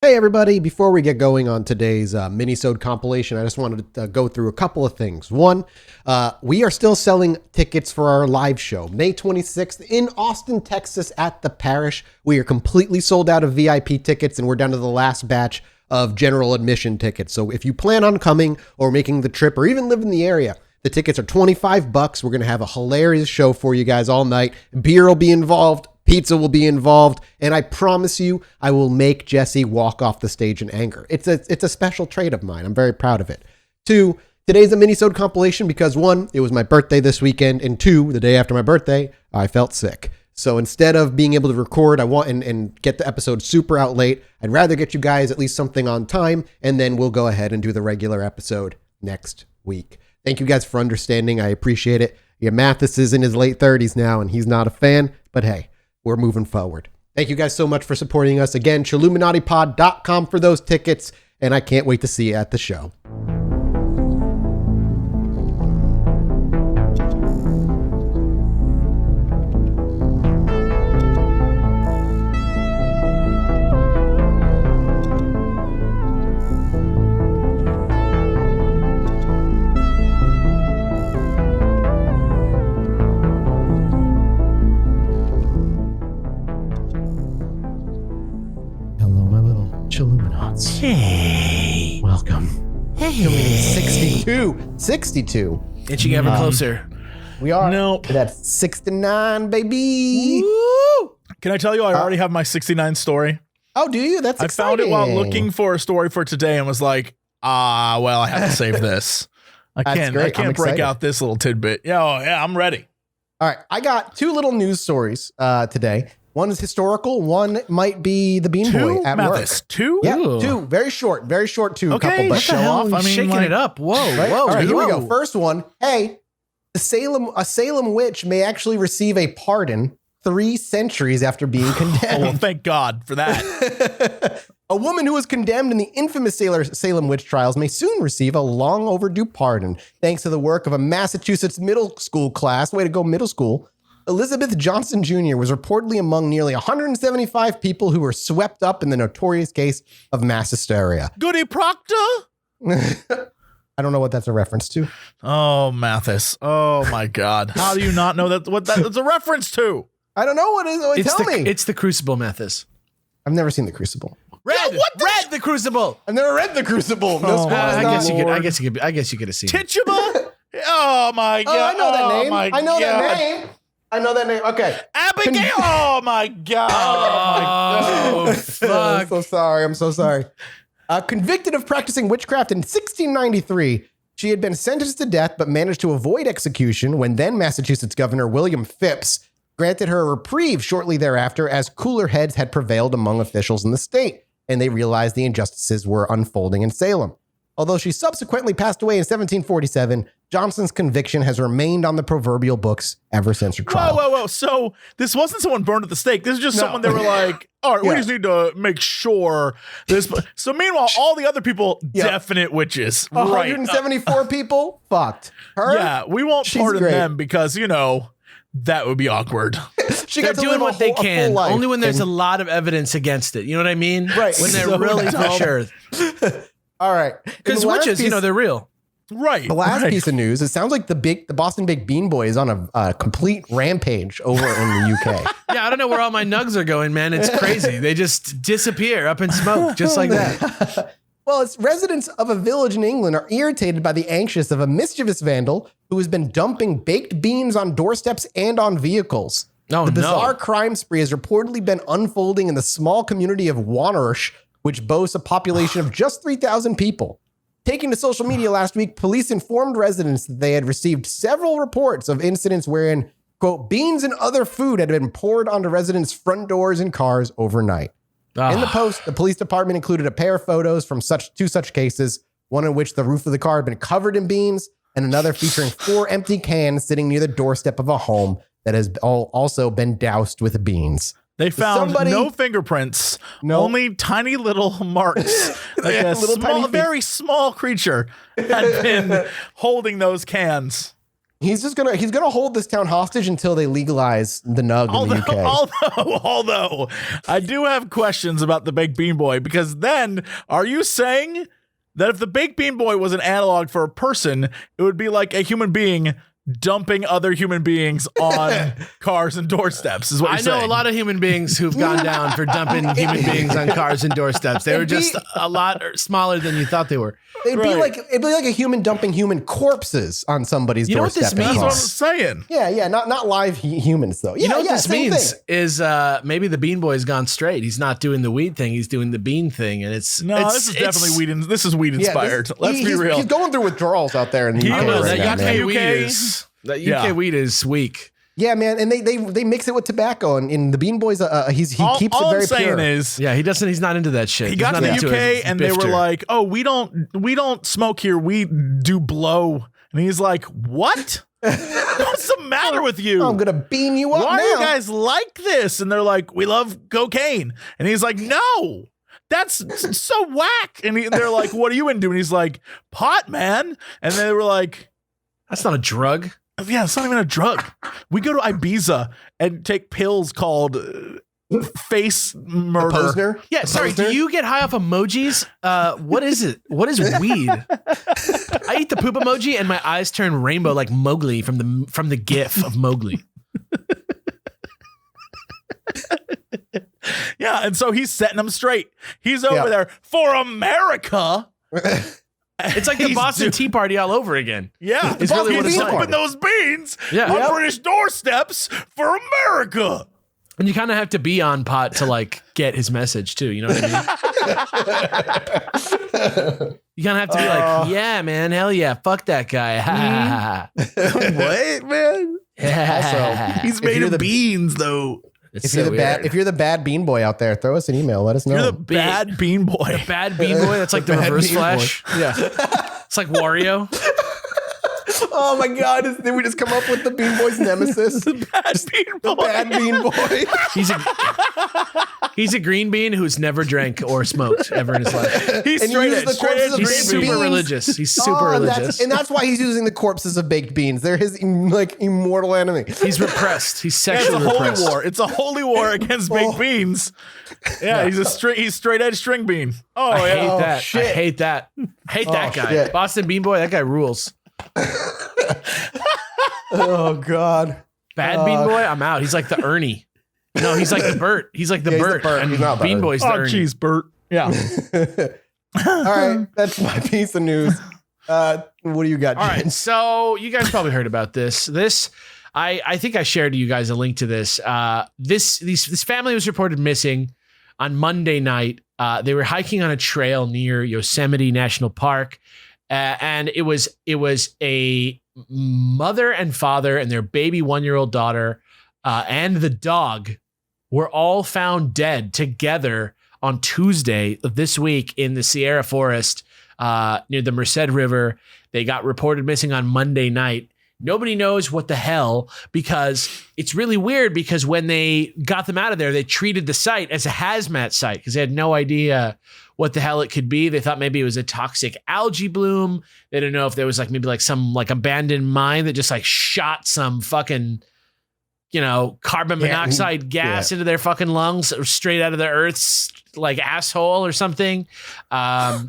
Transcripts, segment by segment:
Hey everybody, before we get going on today's Minisode compilation, I just wanted to go through a couple of things. One, we are still selling tickets for our live show, May 26th in Austin, Texas at the Parish. We are completely sold out of VIP tickets and we're down to the last batch of general admission tickets. So if you plan on coming or making the trip or even live in the area, the tickets are $25. We're going to have a hilarious show for you guys all night. Beer will be involved. Pizza will be involved, and I promise you, I will make Jesse walk off the stage in anger. It's a special trait of mine. I'm very proud of it. 2, today's a Minisode compilation because 1, it was my birthday this weekend, and 2, the day after my birthday, I felt sick. So instead of being able to record, I want and get the episode super out late, I'd rather get you guys at least something on time, and then we'll go ahead and do the regular episode next week. Thank you guys for understanding. I appreciate it. Yeah, Mathis is in his late 30s now, and he's not a fan, but hey, we're moving forward. Thank you guys so much for supporting us. Again, Chilluminatipod.com for those tickets, and I can't wait to see you at the show. Hey. Welcome. Hey. 62. Inching ever closer. We are. Nope. That's 69, baby. Woo! Can I tell you I already have my 69 story? Oh, do you? That's I exciting. found it while looking for a story for today and was like, well, I have to save this. I can't break out this little tidbit. Yeah, I'm ready. All right. I got 2 little news stories today. One is historical. One might be the Bean Boy at Mathis, work. 2? Yeah, Ooh. 2. Very short. Okay, couple, but show off. I mean, shaking like, it up. Whoa, right? whoa. All right, here we whoa. go. First one. Hey, a Salem witch may actually receive a pardon 3 centuries after being condemned. Oh, well, thank God for that. A woman who was condemned in the infamous Salem Witch trials may soon receive a long overdue pardon, thanks to the work of a Massachusetts middle school class. Way to go, middle school. Elizabeth Johnson Jr. was reportedly among nearly 175 people who were swept up in the notorious case of mass hysteria. Goody Proctor? I don't know what that's a reference to. Oh, Mathis. Oh, my God. How do you not know what that's a reference to? I don't know what it is. Tell me. It's the Crucible, Mathis. I've never seen The Crucible. Red the Crucible. I've never read The Crucible. No, I guess you could have seen it. Tituba? Oh, my God. Oh, I know that name. My I know God. that name. I know that name. Okay. Abigail. Oh, my God. Oh, fuck. I'm so sorry. I'm so sorry. Convicted of practicing witchcraft in 1693, she had been sentenced to death but managed to avoid execution when then Massachusetts Governor William Phipps granted her a reprieve shortly thereafter as cooler heads had prevailed among officials in the state, and they realized the injustices were unfolding in Salem. Although she subsequently passed away in 1747, Johnson's conviction has remained on the proverbial books ever since her trial. Whoa. So this wasn't someone burned at the stake. This is just someone they were like, all right, we just need to make sure this. So meanwhile, all the other people, definite witches. 174 people? Fucked. Her? Yeah, we won't pardon them because, that would be awkward. They're doing what they can, only when there's a lot of evidence against it. You know what I mean? Right. When they're really for sure. All right. Because witches, they're real. Right. The last piece of news, it sounds like the Boston Baked Bean Boy is on a complete rampage over in the UK. Yeah, I don't know where all my nugs are going, man. It's crazy. They just disappear up in smoke, just like that. Well, it's residents of a village in England are irritated by the anxious of a mischievous vandal who has been dumping baked beans on doorsteps and on vehicles. Oh, the bizarre crime spree has reportedly been unfolding in the small community of Wannersh, which boasts a population of just 3,000 people. Taking to social media last week, police informed residents that they had received several reports of incidents wherein, quote, beans and other food had been poured onto residents' front doors and cars overnight. In the post, the police department included a pair of photos from two such cases, one in which the roof of the car had been covered in beans, and another featuring 4 empty cans sitting near the doorstep of a home that has also been doused with beans. They found no fingerprints, only tiny little marks. Like a very small creature had been holding those cans. He's gonna hold this town hostage until they legalize the nug in the UK. Although I do have questions about the Baked Bean Boy, because then are you saying that if the Baked Bean Boy was an analog for a person, it would be like a human being dumping other human beings on cars and doorsteps, is what you're saying? I know a lot of human beings who've gone down for dumping human beings on cars and doorsteps. They were just a lot smaller than you thought they were. It'd be like a human dumping human corpses on somebody's doorstep. You know what this means? That's what I'm saying. Yeah, not live humans though. You know what this means is maybe the Bean Boy's gone straight. He's not doing the weed thing. He's doing the bean thing, and this is definitely weed. This is weed inspired. Let's be real. He's going through withdrawals out there in the UK. That UK weed is weak. Yeah, man, and they mix it with tobacco, and in the Bean Boys, he keeps it very pure. He's not into that shit. He got to the UK, and they were like, "Oh, we don't smoke here. We do blow." And he's like, "What? What's the matter with you? I'm gonna bean you up. Why now. are you guys like this?" And they're like, "We love cocaine." And he's like, "No, that's so whack." And they're like, "What are you into?" And he's like, "Pot, man." And they were like, "That's not a drug." Yeah, it's not even a drug. We go to Ibiza and take pills called face murder. Posner? Yeah, sorry. Do you get high off emojis? What is it? What is weed? I eat the poop emoji and my eyes turn rainbow like Mowgli from the GIF of Mowgli. Yeah, and so he's setting them straight. He's over there for America. It's like the Boston Tea Party all over again. Yeah, it's really what it's dumping like. those beans on British doorsteps for America. And you kind of have to be on pot to like get his message too. You know what I mean? You kind of have to be like, yeah, man, hell yeah, fuck that guy. What, man? Also, he's made of beans though. If you're the bad Bean Boy out there, throw us an email. Let us know. You're the bad Bean Boy. The bad Bean Boy. That's like the reverse Flash. Yeah, it's like Wario. Oh my God! Did we just come up with the Bean Boy's nemesis? The bad Bean Boy. The bad Bean Boy. He's a green bean who's never drank or smoked ever in his life. He's super religious. He's super religious. And that's why he's using the corpses of baked beans. They're his like immortal enemy. He's repressed. He's sexually repressed. Holy war. It's a holy war against baked beans. Yeah, he's straight edge string bean. Oh, I yeah. hate that. Shit. I hate that. Hate that guy. Shit. Boston Bean Boy, that guy rules. Oh God. Bad Bean Boy, I'm out. He's like the Ernie. No, he's like the Bert. He's like the Bert. And He's not Bean Boy's the Ernie. Jeez, Bert. Yeah. All right, that's my piece of news. What do you got, Jen? All right, so you guys probably heard about this. I think I shared to you guys a link to this. This family was reported missing on Monday night. They were hiking on a trail near Yosemite National Park, and it was a mother and father and their baby 1-year-old daughter and the dog were all found dead together on Tuesday of this week in the Sierra Forest near the Merced River. They got reported missing on Monday night. Nobody knows what the hell, because it's really weird, because when they got them out of there, they treated the site as a hazmat site because they had no idea what the hell it could be. They thought maybe it was a toxic algae bloom. They didn't know if there was maybe some abandoned mine that just shot some fucking, carbon monoxide gas into their fucking lungs or straight out of the earth's asshole or something. But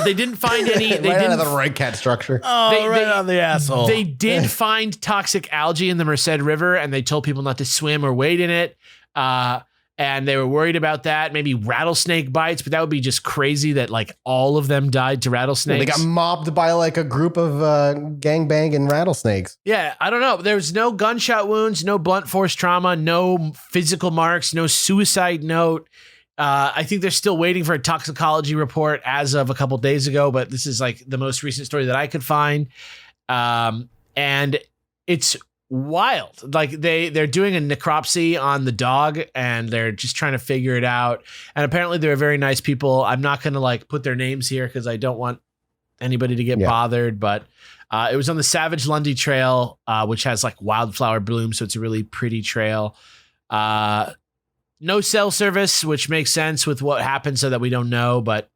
they didn't find any. They right didn't out of the right cat structure. Oh, right on the asshole. They did find toxic algae in the Merced River, and they told people not to swim or wade in it. And they were worried about that. Maybe rattlesnake bites, but that would be just crazy that all of them died to rattlesnakes. They got mobbed by a group of gangbang and rattlesnakes. Yeah, I don't know. There was no gunshot wounds, no blunt force trauma, no physical marks, no suicide note. I think they're still waiting for a toxicology report as of a couple days ago, but this is the most recent story that I could find. And it's wild. They're doing a necropsy on the dog, and they're just trying to figure it out. And apparently they're very nice people. I'm not going to put their names here because I don't want anybody to get bothered, but it was on the Savage Lundy Trail, which has wildflower bloom. So it's a really pretty trail. No cell service, which makes sense with what happened, so that we don't know, but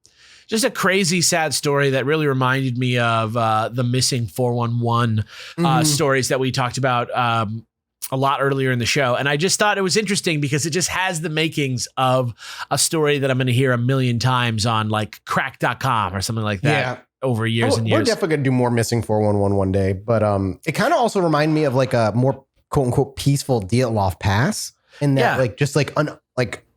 just a crazy, sad story that really reminded me of the missing 411 stories that we talked about a lot earlier in the show. And I just thought it was interesting because it just has the makings of a story that I'm going to hear a million times on like crack.com or something like that over years and years. We're definitely going to do more missing 411 one day. But it kind of also reminded me of like a more quote unquote peaceful Dyatlov Pass in that like just like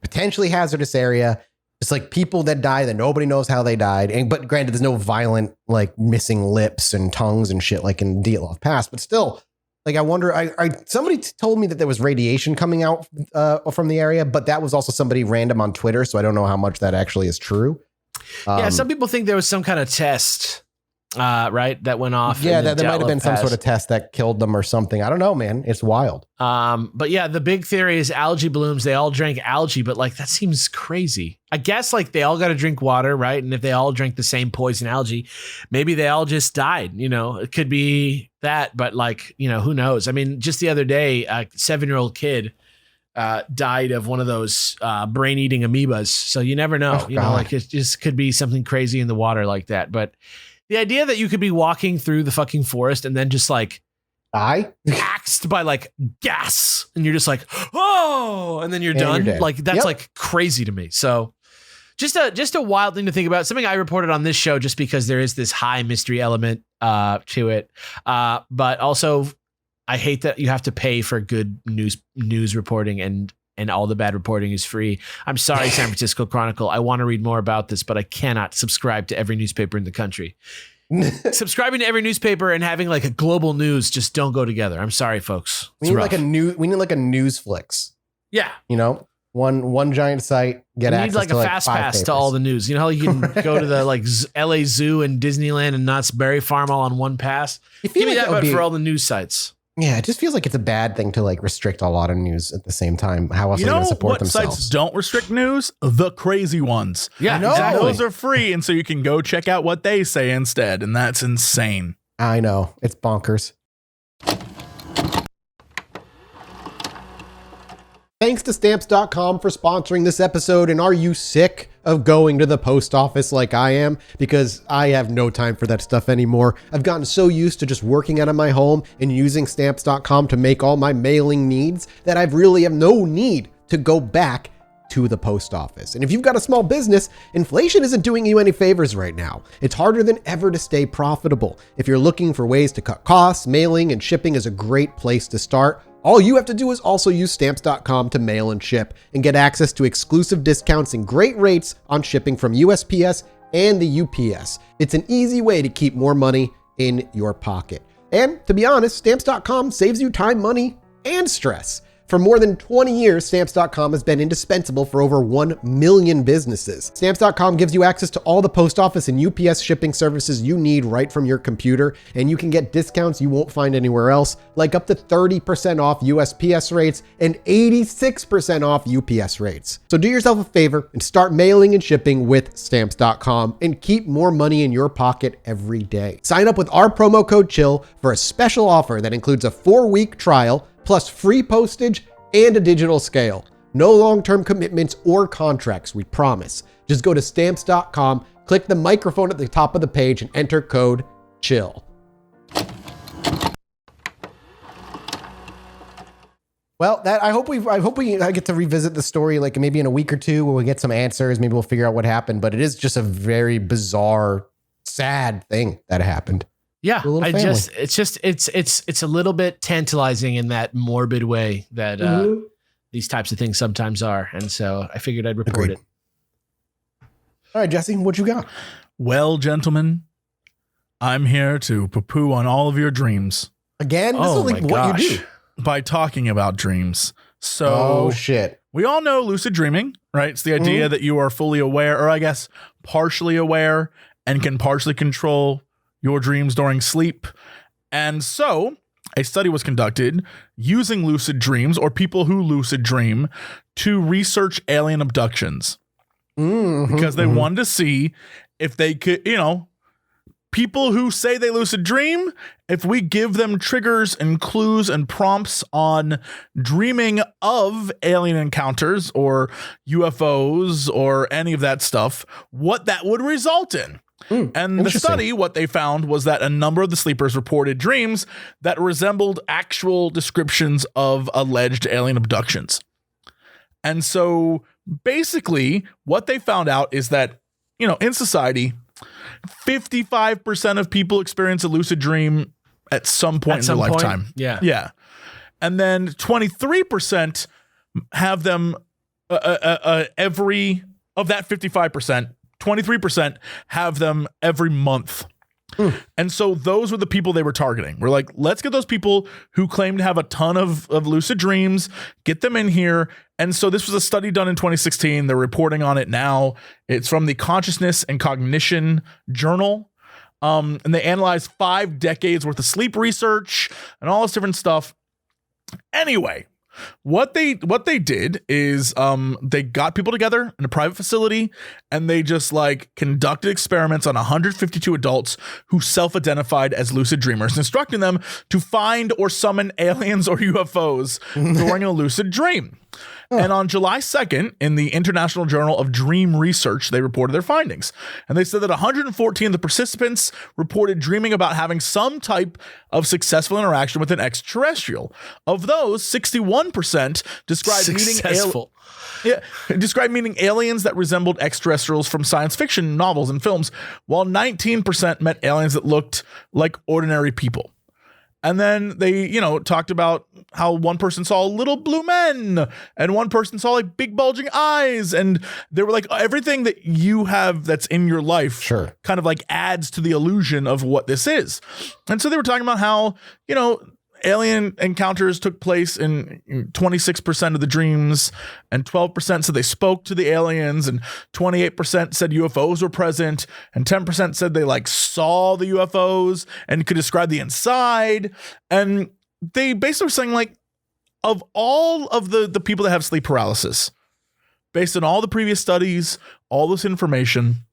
potentially hazardous area. It's like people that die that nobody knows how they died. But granted, there's no violent like missing lips and tongues and shit like in Dyatlov Pass. But still, like I wonder, somebody told me that there was radiation coming out from the area, but that was also somebody random on Twitter. So I don't know how much that actually is true. Some people think there was some kind of test, right, that went off. Yeah, there might have been some sort of test that killed them or something. I don't know, man. It's wild. But yeah, the big theory is algae blooms. They all drank algae, but like that seems crazy. I guess like they all got to drink water, right? And if they all drank the same poison algae, maybe they all just died. You know, it could be that, but like, you know, who knows? I mean, just the other day, a 7-year-old kid died of one of those brain-eating amoebas. So you never know. You know, like it just could be something crazy in the water like that. But the idea that you could be walking through the fucking forest and then just like die axed by like gas and you're just like, oh, and then you're done. Like that's like crazy to me. So just a wild thing to think about. Something I reported on this show just because there is this high mystery element to it. But also I hate that you have to pay for good news reporting and all the bad reporting is free. I'm sorry, San Francisco Chronicle. I want to read more about this, but I cannot subscribe to every newspaper in the country. Subscribing to every newspaper and having like a global news just don't go together. I'm sorry, folks. We need like a Newsflix. Yeah. You know, one giant site, get access like to a fast pass to all the news. You know how you can go to the like LA Zoo and Disneyland and Knott's Berry Farm all on one pass? Give me that, but for all the news sites. Yeah, it just feels like it's a bad thing to like restrict a lot of news at the same time. How else are they going to support themselves? Sites don't restrict news? The crazy ones. Yeah, exactly. Those are free, and so you can go check out what they say instead, and that's insane. I know. It's bonkers. Thanks to Stamps.com for sponsoring this episode. And are you sick of going to the post office like I am? Because I have no time for that stuff anymore. I've gotten so used to just working out of my home and using Stamps.com to make all my mailing needs that I really have no need to go back to the post office. And if you've got a small business, inflation isn't doing you any favors right now. It's harder than ever to stay profitable. If you're looking for ways to cut costs, mailing and shipping is a great place to start. All you have to do is also use Stamps.com to mail and ship and get access to exclusive discounts and great rates on shipping from USPS and the UPS. It's an easy way to keep more money in your pocket. And to be honest, Stamps.com saves you time, money, and stress. For more than 20 years, Stamps.com has been indispensable for over 1 million businesses. Stamps.com gives you access to all the post office and UPS shipping services you need right from your computer, and you can get discounts you won't find anywhere else, like up to 30% off USPS rates and 86% off UPS rates. So do yourself a favor and start mailing and shipping with Stamps.com and keep more money in your pocket every day. Sign up with our promo code CHILL for a special offer that includes a 4-week trial, plus free postage and a digital scale. No long-term commitments or contracts, we promise. Just go to Stamps.com, click the microphone at the top of the page, and enter code CHILL. Well, I hope we get to revisit the story like maybe in a week or two where we get some answers. Maybe we'll figure out what happened. But it is just a very bizarre, sad thing that happened. Yeah, it's a little bit tantalizing in that morbid way that these types of things sometimes are. And so I figured I'd report it. All right, Jesse, what you got? Well, gentlemen, I'm here to poo-poo on all of your dreams. Again? This is like what you do. By talking about dreams. So shit. We all know lucid dreaming, right? It's the idea that you are fully aware, or I guess partially aware, and can partially control your dreams during sleep. And so a study was conducted using lucid dreams or people who lucid dream to research alien abductions because they wanted to see if they could, people who say they lucid dream, if we give them triggers and clues and prompts on dreaming of alien encounters or UFOs or any of that stuff, what that would result in. And the study, what they found was that a number of the sleepers reported dreams that resembled actual descriptions of alleged alien abductions. And so basically what they found out is that, you know, in society, 55% of people experience a lucid dream at some point in their lifetime. Yeah. Yeah. And then 23% have them every, of that 55%, 23% have them every month. And so those were the people they were targeting. We're like, let's get those people who claim to have a ton of lucid dreams, get them in here. And so this was a study done in 2016. They're reporting on it now. It's from the Consciousness and Cognition Journal. And they analyzed 5 decades worth of sleep research and all this different stuff. Anyway, what they did is they got people together in a private facility and they just like conducted experiments on 152 adults who self-identified as lucid dreamers, instructing them to find or summon aliens or UFOs during a lucid dream. And on July 2nd, in the International Journal of Dream Research, they reported their findings. And they said that 114 of the participants reported dreaming about having some type of successful interaction with an extraterrestrial. Of those, 61% described meeting aliens that resembled extraterrestrials from science fiction novels and films, while 19% met aliens that looked like ordinary people. And then they, you know, talked about how one person saw little blue men and one person saw like big bulging eyes. And they were like, everything that you have that's in your life kind of like adds to the illusion of what this is. And so they were talking about how, you know, alien encounters took place in 26% of the dreams, and 12% said they spoke to the aliens, and 28% said UFOs were present, and 10% said they like saw the UFOs and could describe the inside. And they basically were saying like, of all of the people that have sleep paralysis, based on all the previous studies, all this information,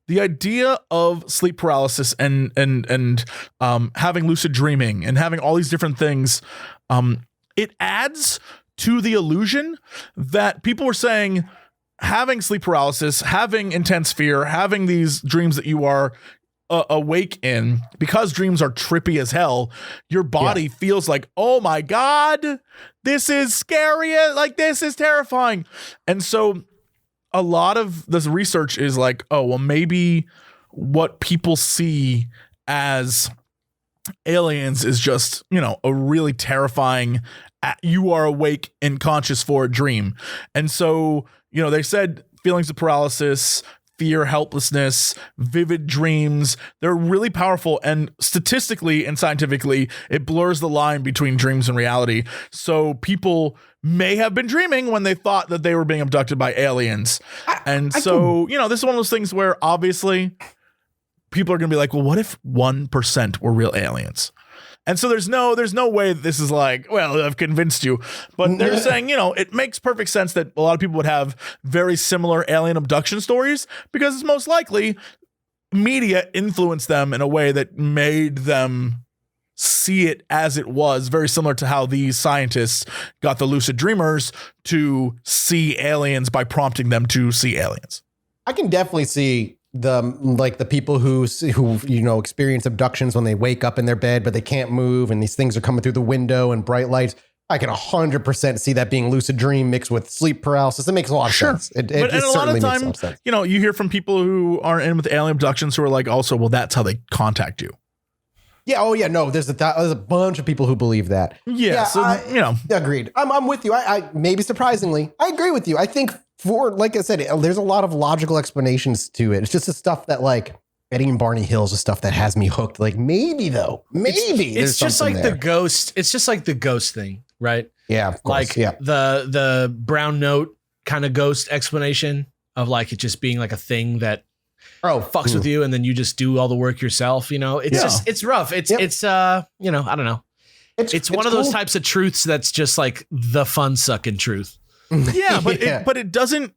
the idea of sleep paralysis and having lucid dreaming and having all these different things, it adds to the illusion that people were saying having sleep paralysis, having intense fear, having these dreams that you are awake in, because dreams are trippy as hell, your body feels like, oh my God, this is scary. Like, this is terrifying. And so a lot of this research is like, oh, well, maybe what people see as aliens is just, you know, a really terrifying, you are awake and conscious for a dream. And so, you know, they said feelings of paralysis, fear, helplessness, vivid dreams, they're really powerful. And statistically and scientifically, it blurs the line between dreams and reality. So people may have been dreaming when they thought that they were being abducted by aliens. You know, this is one of those things where obviously people are going to be like, well, what if 1% were real aliens? And so there's no way that this is like, well, I've convinced you. But they're saying, you know, it makes perfect sense that a lot of people would have very similar alien abduction stories, because it's most likely media influenced them in a way that made them see it as it was, very similar to how these scientists got the lucid dreamers to see aliens by prompting them to see aliens. I can definitely see the people who you know experience abductions when they wake up in their bed but they can't move and these things are coming through the window and bright lights. I can 100% see that being lucid dream mixed with sleep paralysis. It makes a lot of sense. It certainly makes a lot of sense. You know, you hear from people who are in with alien abductions who are like, also, well, that's how they contact you. Yeah. Oh, yeah. No, there's a bunch of people who believe that. Yeah. So, you know, agreed. I'm with you. I maybe surprisingly, I agree with you. I think like I said, there's a lot of logical explanations to it. It's just the stuff that like Betty and Barney Hill's the stuff that has me hooked. Like maybe it's just like there. the ghost. It's just like the ghost thing, right? Yeah. Of course. Like the brown note kind of ghost explanation of like it just being like a thing that fucks with you, and then you just do all the work yourself. You know, it's rough. It's you know, I don't know. It's one of those types of truths that's just like the fun sucking truth. Yeah, but it doesn't,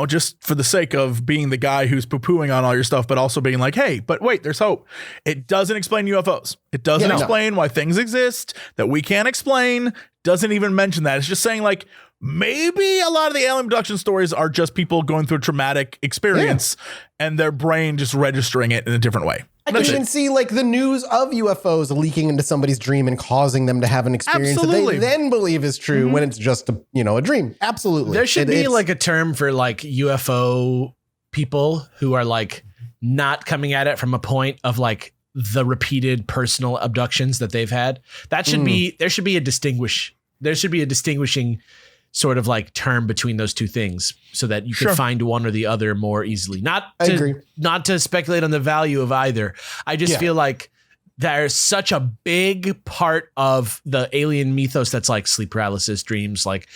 just for the sake of being the guy who's poo-pooing on all your stuff, but also being like, hey, but wait, there's hope. It doesn't explain UFOs. It doesn't explain why things exist that we can't explain. Doesn't even mention that. It's just saying like, maybe a lot of the alien abduction stories are just people going through a traumatic experience and their brain just registering it in a different way. I can even see like the news of UFOs leaking into somebody's dream and causing them to have an experience that they then believe is true when it's just a dream. Absolutely. There should be like a term for like UFO people who are like not coming at it from a point of like the repeated personal abductions that they've had. That should be, there should be a distinguishing sort of like term between those two things so that you can find one or the other more easily. Not to speculate on the value of either. I just feel like there's such a big part of the alien mythos that's like sleep paralysis, dreams, like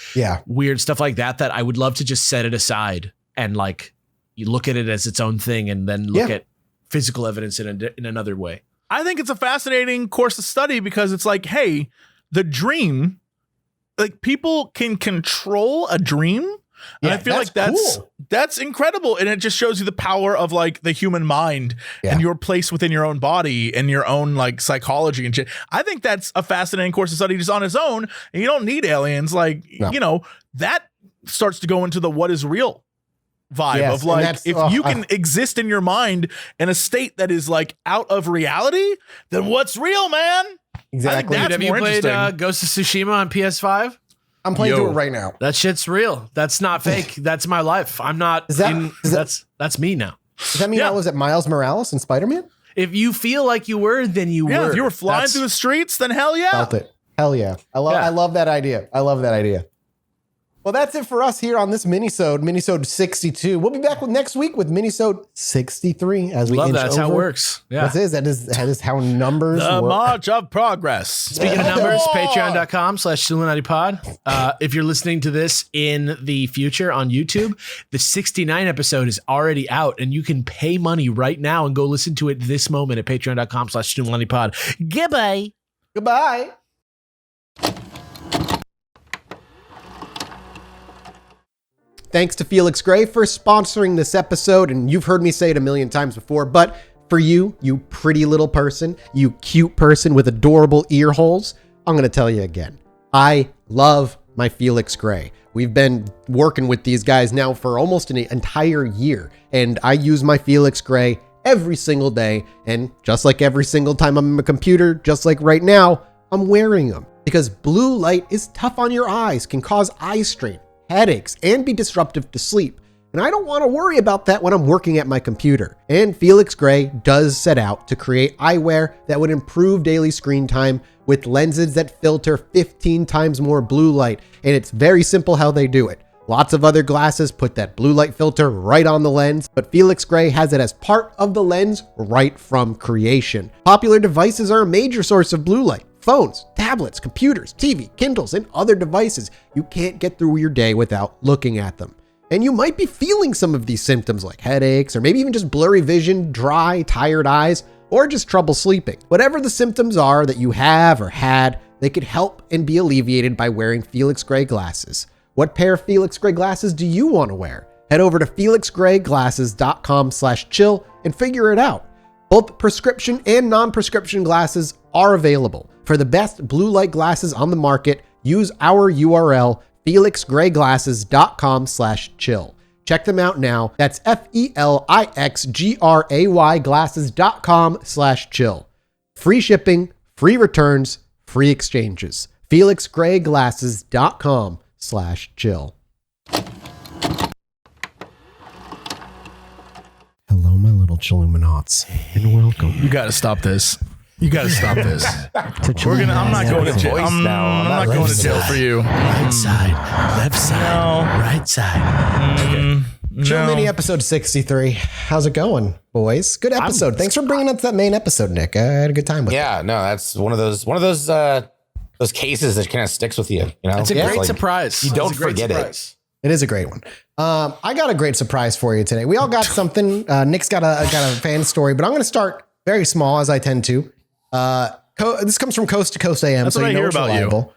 weird stuff like that I would love to just set it aside and like you look at it as its own thing and then look at physical evidence in another way. I think it's a fascinating course of study because it's like, hey, the dream, like people can control a dream. And I feel like that's incredible. And it just shows you the power of like the human mind and your place within your own body and your own like psychology and shit. I think that's a fascinating course of study just on its own. And you don't need aliens. Like, that starts to go into the what is real vibe of like, if you can exist in your mind in a state that is like out of reality, then what's real, man? Exactly. Have you played Ghost of Tsushima on PS5? I'm playing through it right now. That shit's real. That's not fake. That's my life. I'm not. That's me now. Does that mean I was at Miles Morales and Spider-Man? If you feel like you were, then you were. If you were flying through the streets, then hell yeah. Felt it. Hell yeah. I love that idea. I love that idea. Well, that's it for us here on this Minisode 62. We'll be back next week with Minisode 63 as we love that. That's how it works. Yeah. That is how numbers work. The march of progress. Speaking of numbers, patreon.com/Chilluminati. If you're listening to this in the future on YouTube, the 69 episode is already out and you can pay money right now and go listen to it this moment at patreon.com/Chilluminati. Goodbye. Goodbye. Thanks to Felix Gray for sponsoring this episode. And you've heard me say it a million times before, but for you pretty little person, you cute person with adorable ear holes, I'm going to tell you again. I love my Felix Gray. We've been working with these guys now for almost an entire year, and I use my Felix Gray every single day. And just like every single time I'm on my computer, just like right now, I'm wearing them because blue light is tough on your eyes, can cause eye strain, headaches, and be disruptive to sleep. And I don't want to worry about that when I'm working at my computer. And Felix Gray does set out to create eyewear that would improve daily screen time with lenses that filter 15 times more blue light. And it's very simple how they do it. Lots of other glasses put that blue light filter right on the lens, but Felix Gray has it as part of the lens right from creation. Popular devices are a major source of blue light. Phones, tablets, computers, TV, Kindles, and other devices. You can't get through your day without looking at them. And you might be feeling some of these symptoms like headaches, or maybe even just blurry vision, dry, tired eyes, or just trouble sleeping. Whatever the symptoms are that you have or had, they could help and be alleviated by wearing Felix Gray glasses. What pair of Felix Gray glasses do you want to wear? Head over to felixgrayglasses.com/chill and figure it out. Both prescription and non-prescription glasses are available. For the best blue light glasses on the market, use our URL, felixgrayglasses.com/chill. Check them out now. That's FELIXGRAY glasses.com/chill. Free shipping, free returns, free exchanges. felixgrayglasses.com/chill. Hello, my little Chilluminats, and welcome. You got to stop this. I'm not going to jail. I'm not going to jail for you. Right side, left side, right side. Chill Mini episode 63. How's it going, boys? Good episode. Thanks for bringing up that main episode, Nick. I had a good time with it. Yeah, no, that's one of those cases that kind of sticks with you. You know, it's a great surprise. You don't forget it. It is a great one. I got a great surprise for you today. We all got something. Nick's got a fan story, but I'm going to start very small as I tend to. This comes from Coast to Coast AM. That's what I hear about reliable.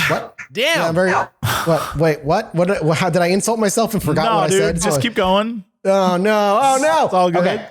What? Damn. What? Wait, what? How did I insult myself and forgot what I said? Just keep going. Oh no! It's all good. Okay.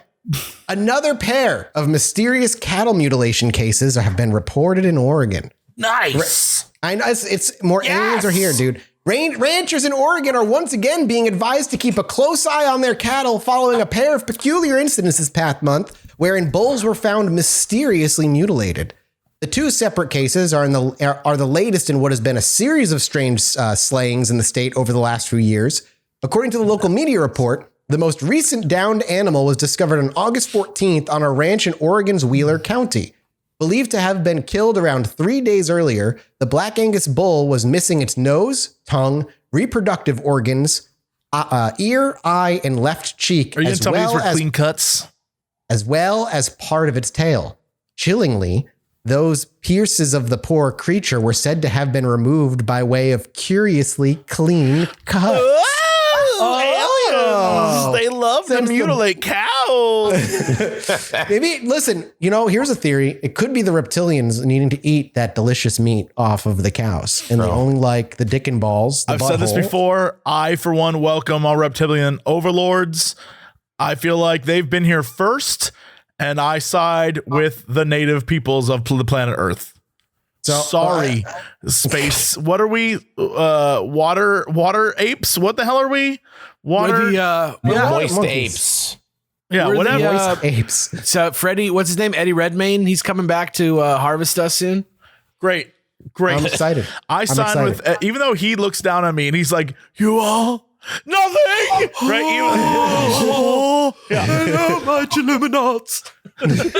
Another pair of mysterious cattle mutilation cases have been reported in Oregon. Nice. I know it's more aliens are here, dude. Ranchers in Oregon are once again being advised to keep a close eye on their cattle following a pair of peculiar incidents this past month, wherein bulls were found mysteriously mutilated. The two separate cases are the latest in what has been a series of strange slayings in the state over the last few years. According to the local media report, the most recent downed animal was discovered on August 14th on a ranch in Oregon's Wheeler County. Believed to have been killed around 3 days earlier, the Black Angus bull was missing its nose, tongue, reproductive organs, ear, eye, and left cheek, Are you going to tell me these were clean cuts? as well as part of its tail. Chillingly, those pieces of the poor creature were said to have been removed by way of curiously clean cuts. Aliens! They love to mutilate cows. Maybe, listen, here's a theory. It could be the reptilians needing to eat that delicious meat off of the cows. And they only like the dick and balls. I've said this before. I, for one, welcome all reptilian overlords. I feel like they've been here first, and I side with the native peoples of the planet Earth. So, sorry, space. What are we? Water apes? What the hell are we? Water. Moist monkeys. apes. Yeah, we're whatever. the, apes. So Freddie, what's his name? Eddie Redmayne. He's coming back to harvest us soon. Great. I'm excited. I sign with, even though he looks down on me and he's like, you all? Nothing! Right? Hello, my Chilluminati. Is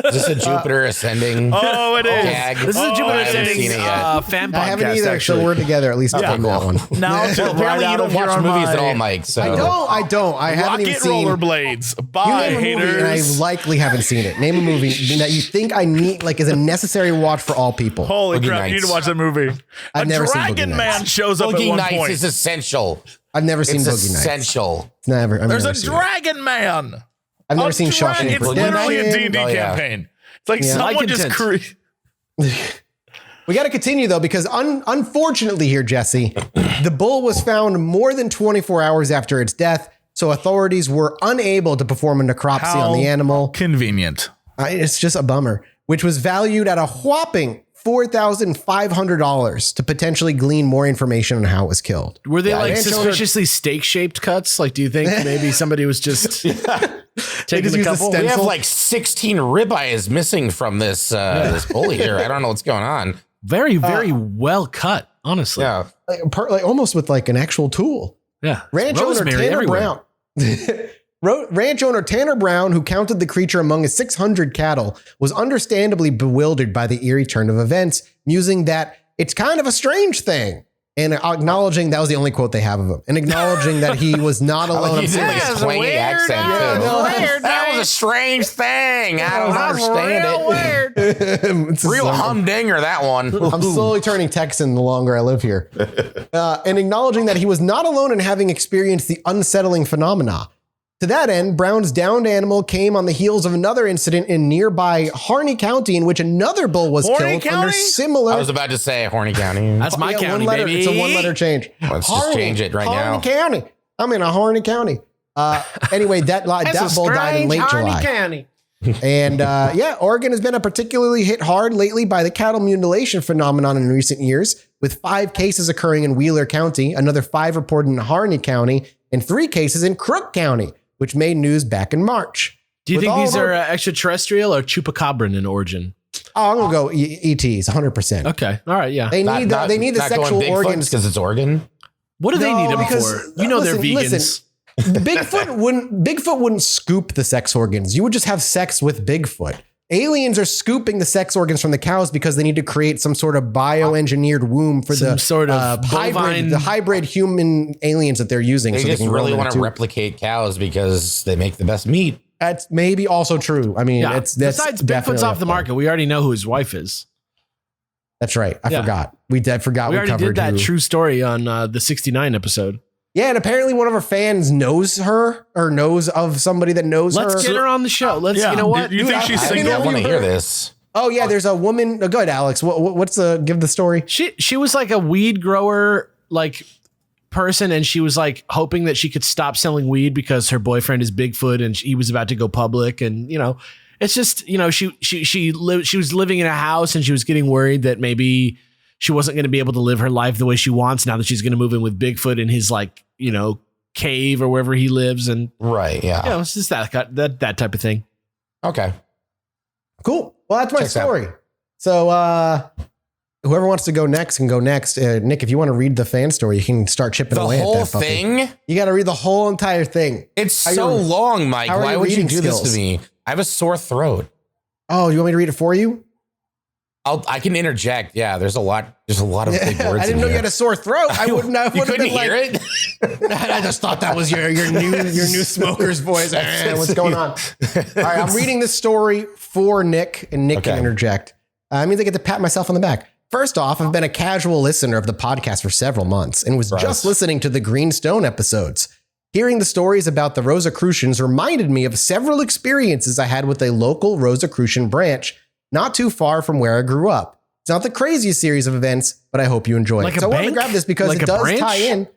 this a Jupiter ascending? Oh, it is. Gag? This is a Jupiter I haven't Ascending seen it yet. fan podcast. I haven't either, actually. so we're together at least on that one. Now, Well, apparently you don't watch movies at all, Mike. So I don't. I haven't even Rocket seen. rollerblades. Bye, You name a movie, and I haters. likely haven't seen it. Name a movie that you think I need, like, is a necessary watch for all people. Holy Boogie crap, you need Nights. to watch that movie. I've a never seen dragon Boogie man Nights. shows up at Boogie one Nights point. is essential. I've never seen It's Boogie Nights. essential. It's never. I've There's never a seen it. dragon man. I've never seen Shawshank It's literally a Redemption. D&D Oh, yeah. campaign. It's like Yeah. someone just Content. We got to continue though, because unfortunately here, Jesse, the bull was found more than 24 hours after its death, so authorities were unable to perform a necropsy on the animal. Convenient. It's just a bummer, which was valued at a whopping $4,500 to potentially glean more information on how it was killed. Were they like ranch owner- suspiciously steak-shaped cuts? Like, do you think maybe somebody was just taking just a used a couple? stem- We have Pencil? like 16 ribeyes missing from this this bull here. I don't know what's going on. Very, very well cut, honestly. Yeah. Like almost with like an actual tool. Yeah. Ranch owner Rosemary Tanner everywhere. Brown. Ranch owner Tanner Brown, who counted the creature among his 600 cattle, was understandably bewildered by the eerie turn of events, musing that it's kind of a strange thing, and acknowledging that was the only quote they have of him, and acknowledging that he was not alone. He's in like a twangy accent too. That was a strange thing. I don't understand it. It's a Real song. humdinger, that one. I'm slowly turning Texan the longer I live here. And acknowledging that he was not alone in having experienced the unsettling phenomena. To that end, Brown's downed animal came on the heels of another incident in nearby Harney County in which another bull was Horny killed under County? similar... I was about to say Horny County. That's my Yeah, county, one letter, baby. It's a one-letter change. Let's just change it right now. Harney County. I'm in a Harney County. Anyway, that bull died in late July. County. And Oregon has been a particularly hit hard lately by the cattle mutilation phenomenon in recent years, with 5 cases occurring in Wheeler County, another 5 reported in Harney County, and 3 cases in Crook County, which made news back in March. Do you With think all these of our- are extraterrestrial or chupacabran in origin? Oh, I'm gonna go ETs, 100%. Okay. All right. Yeah. They need the sexual organs. because it's Oregon. What do they No, need them because- for? You know they're vegans. listen. Bigfoot wouldn't scoop the sex organs. You would just have sex with Bigfoot. Aliens are scooping the sex organs from the cows because they need to create some sort of bioengineered womb for Some the sort of bovine- hybrid human aliens that they're using. They so just they can really grow want to into- replicate cows because they make the best meat. That's maybe also true. I mean, Yeah. that's Besides, Bigfoot's definitely off up the there. market. We already know who his wife is. That's right. I Yeah. forgot. We forgot. We already covered did that who- true story on the 69 episode. Yeah, and apparently one of our fans knows her or knows of somebody that knows her. Let's get her on the show. Let's, Yeah. you know what? You think she's I single? want to hear this. Oh yeah, there's a woman. Oh, go ahead, Alex. Give the story? She was like a weed grower, like person, and she was like hoping that she could stop selling weed because her boyfriend is Bigfoot and he was about to go public, and it's just she was living in a house and she was getting worried that maybe she wasn't going to be able to live her life the way she wants now that she's going to move in with Bigfoot in his cave or wherever he lives, and right, yeah, it's just that type of thing. Okay, cool. Well, that's my story. So whoever wants to go next can go next. Nick, if you want to read the fan story, you can start chipping away at that. The whole thing? You got to read the whole entire thing. It's so long, Mike. Why would you do this to me? I have a sore throat. Oh, you want me to read it for you? I can interject. Yeah, there's a lot of big words. I didn't know you had a sore throat. I wouldn't. You couldn't hear it. I just thought that was your new smoker's voice. What's going on? All right, I'm reading this story for Nick, and Nick can interject. I mean, I get to pat myself on the back. First off, I've been a casual listener of the podcast for several months and was just listening to the Greenstone episodes. Hearing the stories about the Rosicrucians reminded me of several experiences I had with a local Rosicrucian branch not too far from where I grew up. It's not the craziest series of events, but I hope you enjoy it. So I want to grab this because it does tie in.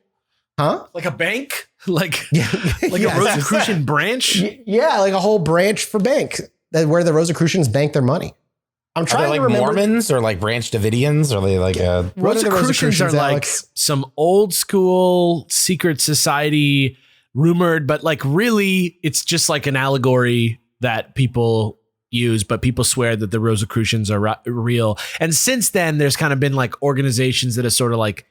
Huh? Like a bank? Like a Rosicrucian branch? Yeah, like a whole branch for bank where the Rosicrucians bank their money. I'm trying to remember. Mormons or like Branch Davidians? Or are they like Rosicrucians are like some old school secret society rumored, but like really it's just like an allegory that people use, but people swear that the Rosicrucians are real. And since then, there's kind of been like organizations that have sort of like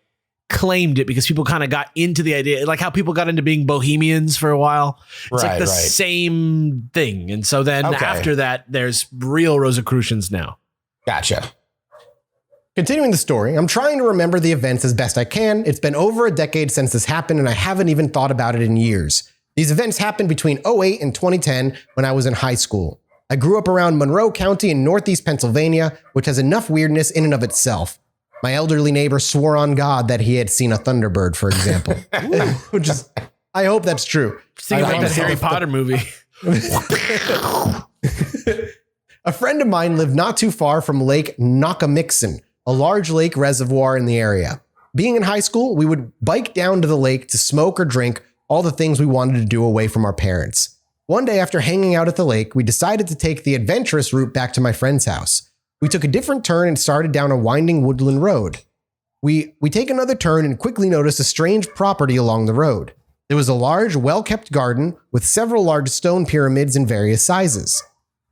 claimed it because people kind of got into the idea, like how people got into being bohemians for a while. It's like the same thing. And so then after that, there's real Rosicrucians now. Gotcha. Continuing the story, I'm trying to remember the events as best I can. It's been over a decade since this happened, and I haven't even thought about it in years. These events happened between 2008 and 2010 when I was in high school. I grew up around Monroe County in Northeast Pennsylvania, which has enough weirdness in and of itself. My elderly neighbor swore on God that he had seen a thunderbird, for example. Which is, I hope that's true. Think about that Harry Potter movie. A friend of mine lived not too far from Lake Nockamixon, a large lake reservoir in the area. Being in high school, we would bike down to the lake to smoke or drink, all the things we wanted to do away from our parents. One day after hanging out at the lake, we decided to take the adventurous route back to my friend's house. We took a different turn and started down a winding woodland road. We take another turn and quickly notice a strange property along the road. There was a large, well-kept garden with several large stone pyramids in various sizes.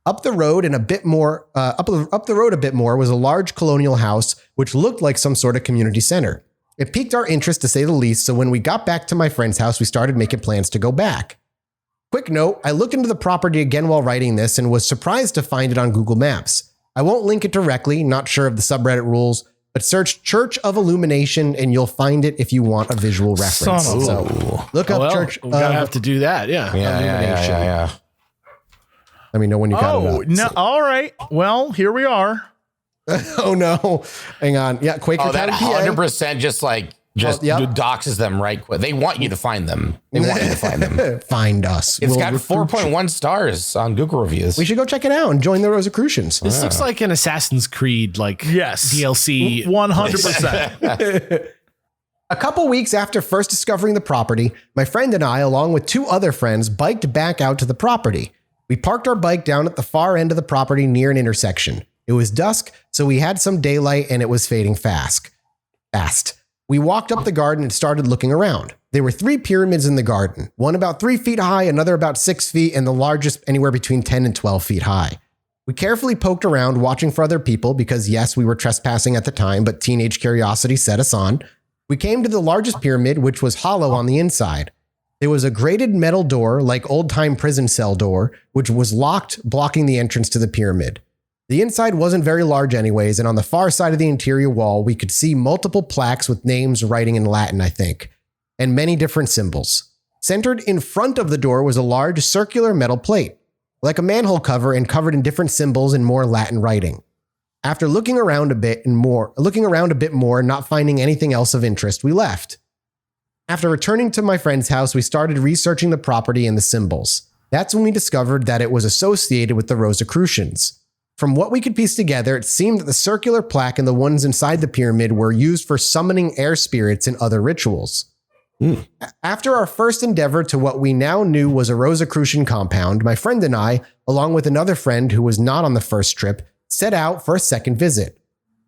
Up the road a bit more was a large colonial house which looked like some sort of community center. It piqued our interest to say the least, so when we got back to my friend's house, we started making plans to go back. Quick note, I looked into the property again while writing this and was surprised to find it on Google Maps. I won't link it directly, not sure of the subreddit rules, but search Church of Illumination and you'll find it if you want a visual reference. So look up Church. We're gonna have to do that. Yeah. Let me know when you got it up. No, all right. Well, here we are. Oh no. Hang on. Yeah, Quaker that County, PA. 100% just doxes them right quick. They want you to find them. Find us. It's got 4.1 stars on Google reviews. We should go check it out and join the Rosicrucians. This looks like an Assassin's Creed DLC. 100%. A couple weeks after first discovering the property, my friend and I, along with two other friends, biked back out to the property. We parked our bike down at the far end of the property near an intersection. It was dusk, so we had some daylight and it was fading fast. We walked up the garden and started looking around. There were 3 pyramids in the garden, one about 3 feet high, another about 6 feet, and the largest anywhere between 10 and 12 feet high. We carefully poked around watching for other people because yes, we were trespassing at the time, but teenage curiosity set us on. We came to the largest pyramid, which was hollow on the inside. There was a grated metal door, like old-time prison cell door, which was locked, blocking the entrance to the pyramid. The inside wasn't very large anyways, and on the far side of the interior wall, we could see multiple plaques with names writing in Latin, I think, and many different symbols. Centered in front of the door was a large circular metal plate, like a manhole cover and covered in different symbols and more Latin writing. After looking around a bit more, and not finding anything else of interest, we left. After returning to my friend's house, we started researching the property and the symbols. That's when we discovered that it was associated with the Rosicrucians. From what we could piece together, it seemed that the circular plaque and the ones inside the pyramid were used for summoning air spirits and other rituals. After our first endeavor to what we now knew was a Rosicrucian compound, my friend and I, along with another friend who was not on the first trip, set out for a second visit.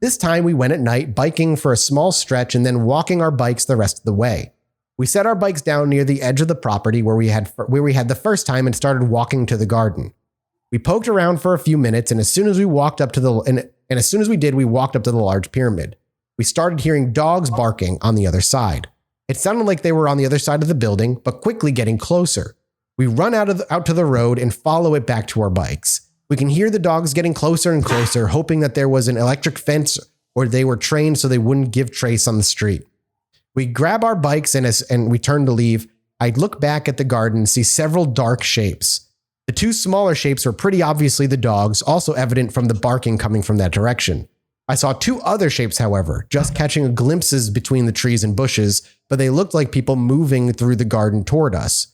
This time we went at night, biking for a small stretch and then walking our bikes the rest of the way. We set our bikes down near the edge of the property where we had the first time and started walking to the garden. We poked around for a few minutes, and as soon as we walked up to we walked up to the large pyramid. We started hearing dogs barking on the other side. It sounded like they were on the other side of the building, but quickly getting closer. We run out to the road and follow it back to our bikes. We can hear the dogs getting closer and closer, hoping that there was an electric fence or they were trained so they wouldn't give chase on the street. We grab our bikes and we turn to leave. I look back at the garden and see several dark shapes. The two smaller shapes were pretty obviously the dogs, also evident from the barking coming from that direction. I saw two other shapes, however, just catching glimpses between the trees and bushes, but they looked like people moving through the garden toward us.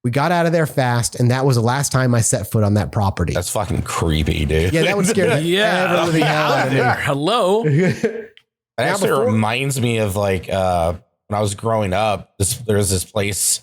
We got out of there fast, and that was the last time I set foot on that property. That's fucking creepy, dude. Yeah, that would scare the living hell out of me. Hello. It actually reminds me of like when I was growing up, there was this place.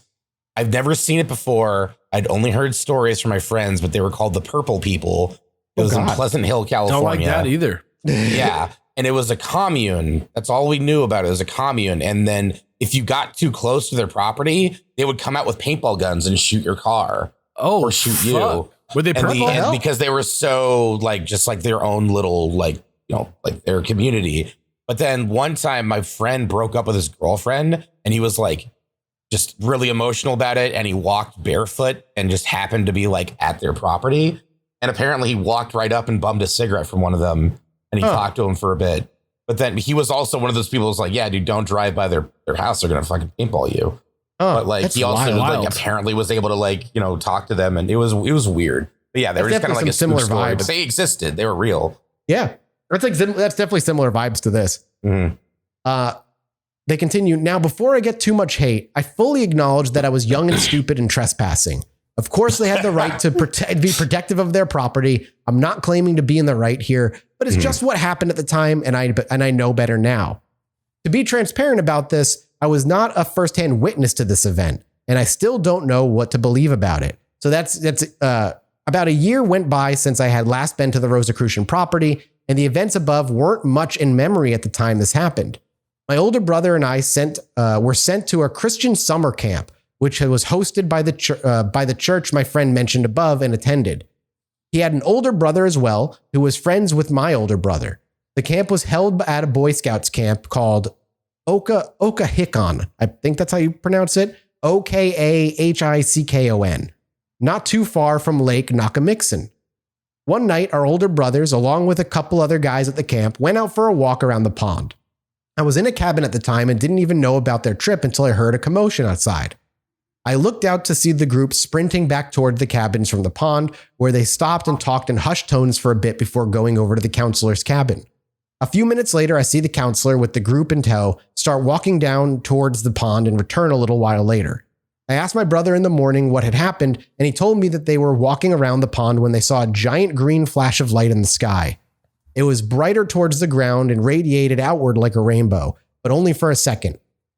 I've never seen it before. I'd only heard stories from my friends, but they were called the Purple People. It was in Pleasant Hill, California. Don't like that either. Yeah. And it was a commune. That's all we knew about it. It was a commune. And then if you got too close to their property, they would come out with paintball guns and shoot your car. Oh, or shoot you. Were they purple? And because they were so like just like their own little like, you know, like their community. But then one time my friend broke up with his girlfriend and he was like just really emotional about it. And he walked barefoot and just happened to be like at their property. And apparently he walked right up and bummed a cigarette from one of them. And he talked to him for a bit. But then he was also one of those people who's like, yeah, dude, don't drive by their house. They're going to fucking paintball you. But like he also like apparently was able to like, you know, talk to them. And it was weird. But yeah, they were just kind of like a similar vibe. But they existed. They were real. Yeah. That's definitely similar vibes to this. Mm-hmm. They continue. Now, before I get too much hate, I fully acknowledge that I was young and stupid and trespassing. Of course, they had the right to be protective of their property. I'm not claiming to be in the right here, but it's just what happened at the time, and I know better now. To be transparent about this, I was not a firsthand witness to this event, and I still don't know what to believe about it. So that's about a year went by since I had last been to the Rosicrucian property, and the events above weren't much in memory at the time this happened. My older brother and I were sent to a Christian summer camp, which was hosted by the church my friend mentioned above and attended. He had an older brother as well, who was friends with my older brother. The camp was held at a Boy Scouts camp called Okahikon. I think that's how you pronounce it. Okahickon. Not too far from Lake Nakamixon. One night, our older brothers, along with a couple other guys at the camp, went out for a walk around the pond. I was in a cabin at the time and didn't even know about their trip until I heard a commotion outside. I looked out to see the group sprinting back toward the cabins from the pond, where they stopped and talked in hushed tones for a bit before going over to the counselor's cabin. A few minutes later, I see the counselor with the group in tow start walking down towards the pond and return a little while later. I asked my brother in the morning what had happened, and he told me that they were walking around the pond when they saw a giant green flash of light in the sky. It was brighter towards the ground and radiated outward like a rainbow, but only for a second.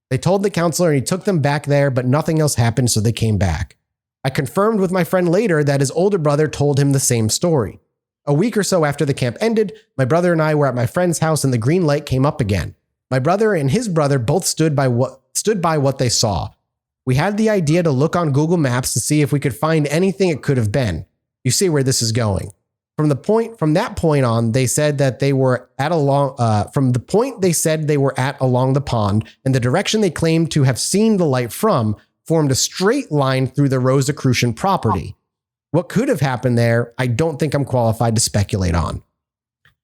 They told the counselor and he took them back there, but nothing else happened, so they came back. I confirmed with my friend later that his older brother told him the same story. A week or so after the camp ended, my brother and I were at my friend's house and the green light came up again. My brother and his brother both stood by what they saw. We had the idea to look on Google Maps to see if we could find anything it could have been. You see where this is going. From that point on, they said that they were at along the pond, and the direction they claimed to have seen the light from formed a straight line through the Rosicrucian property. What could have happened there, I don't think I'm qualified to speculate on.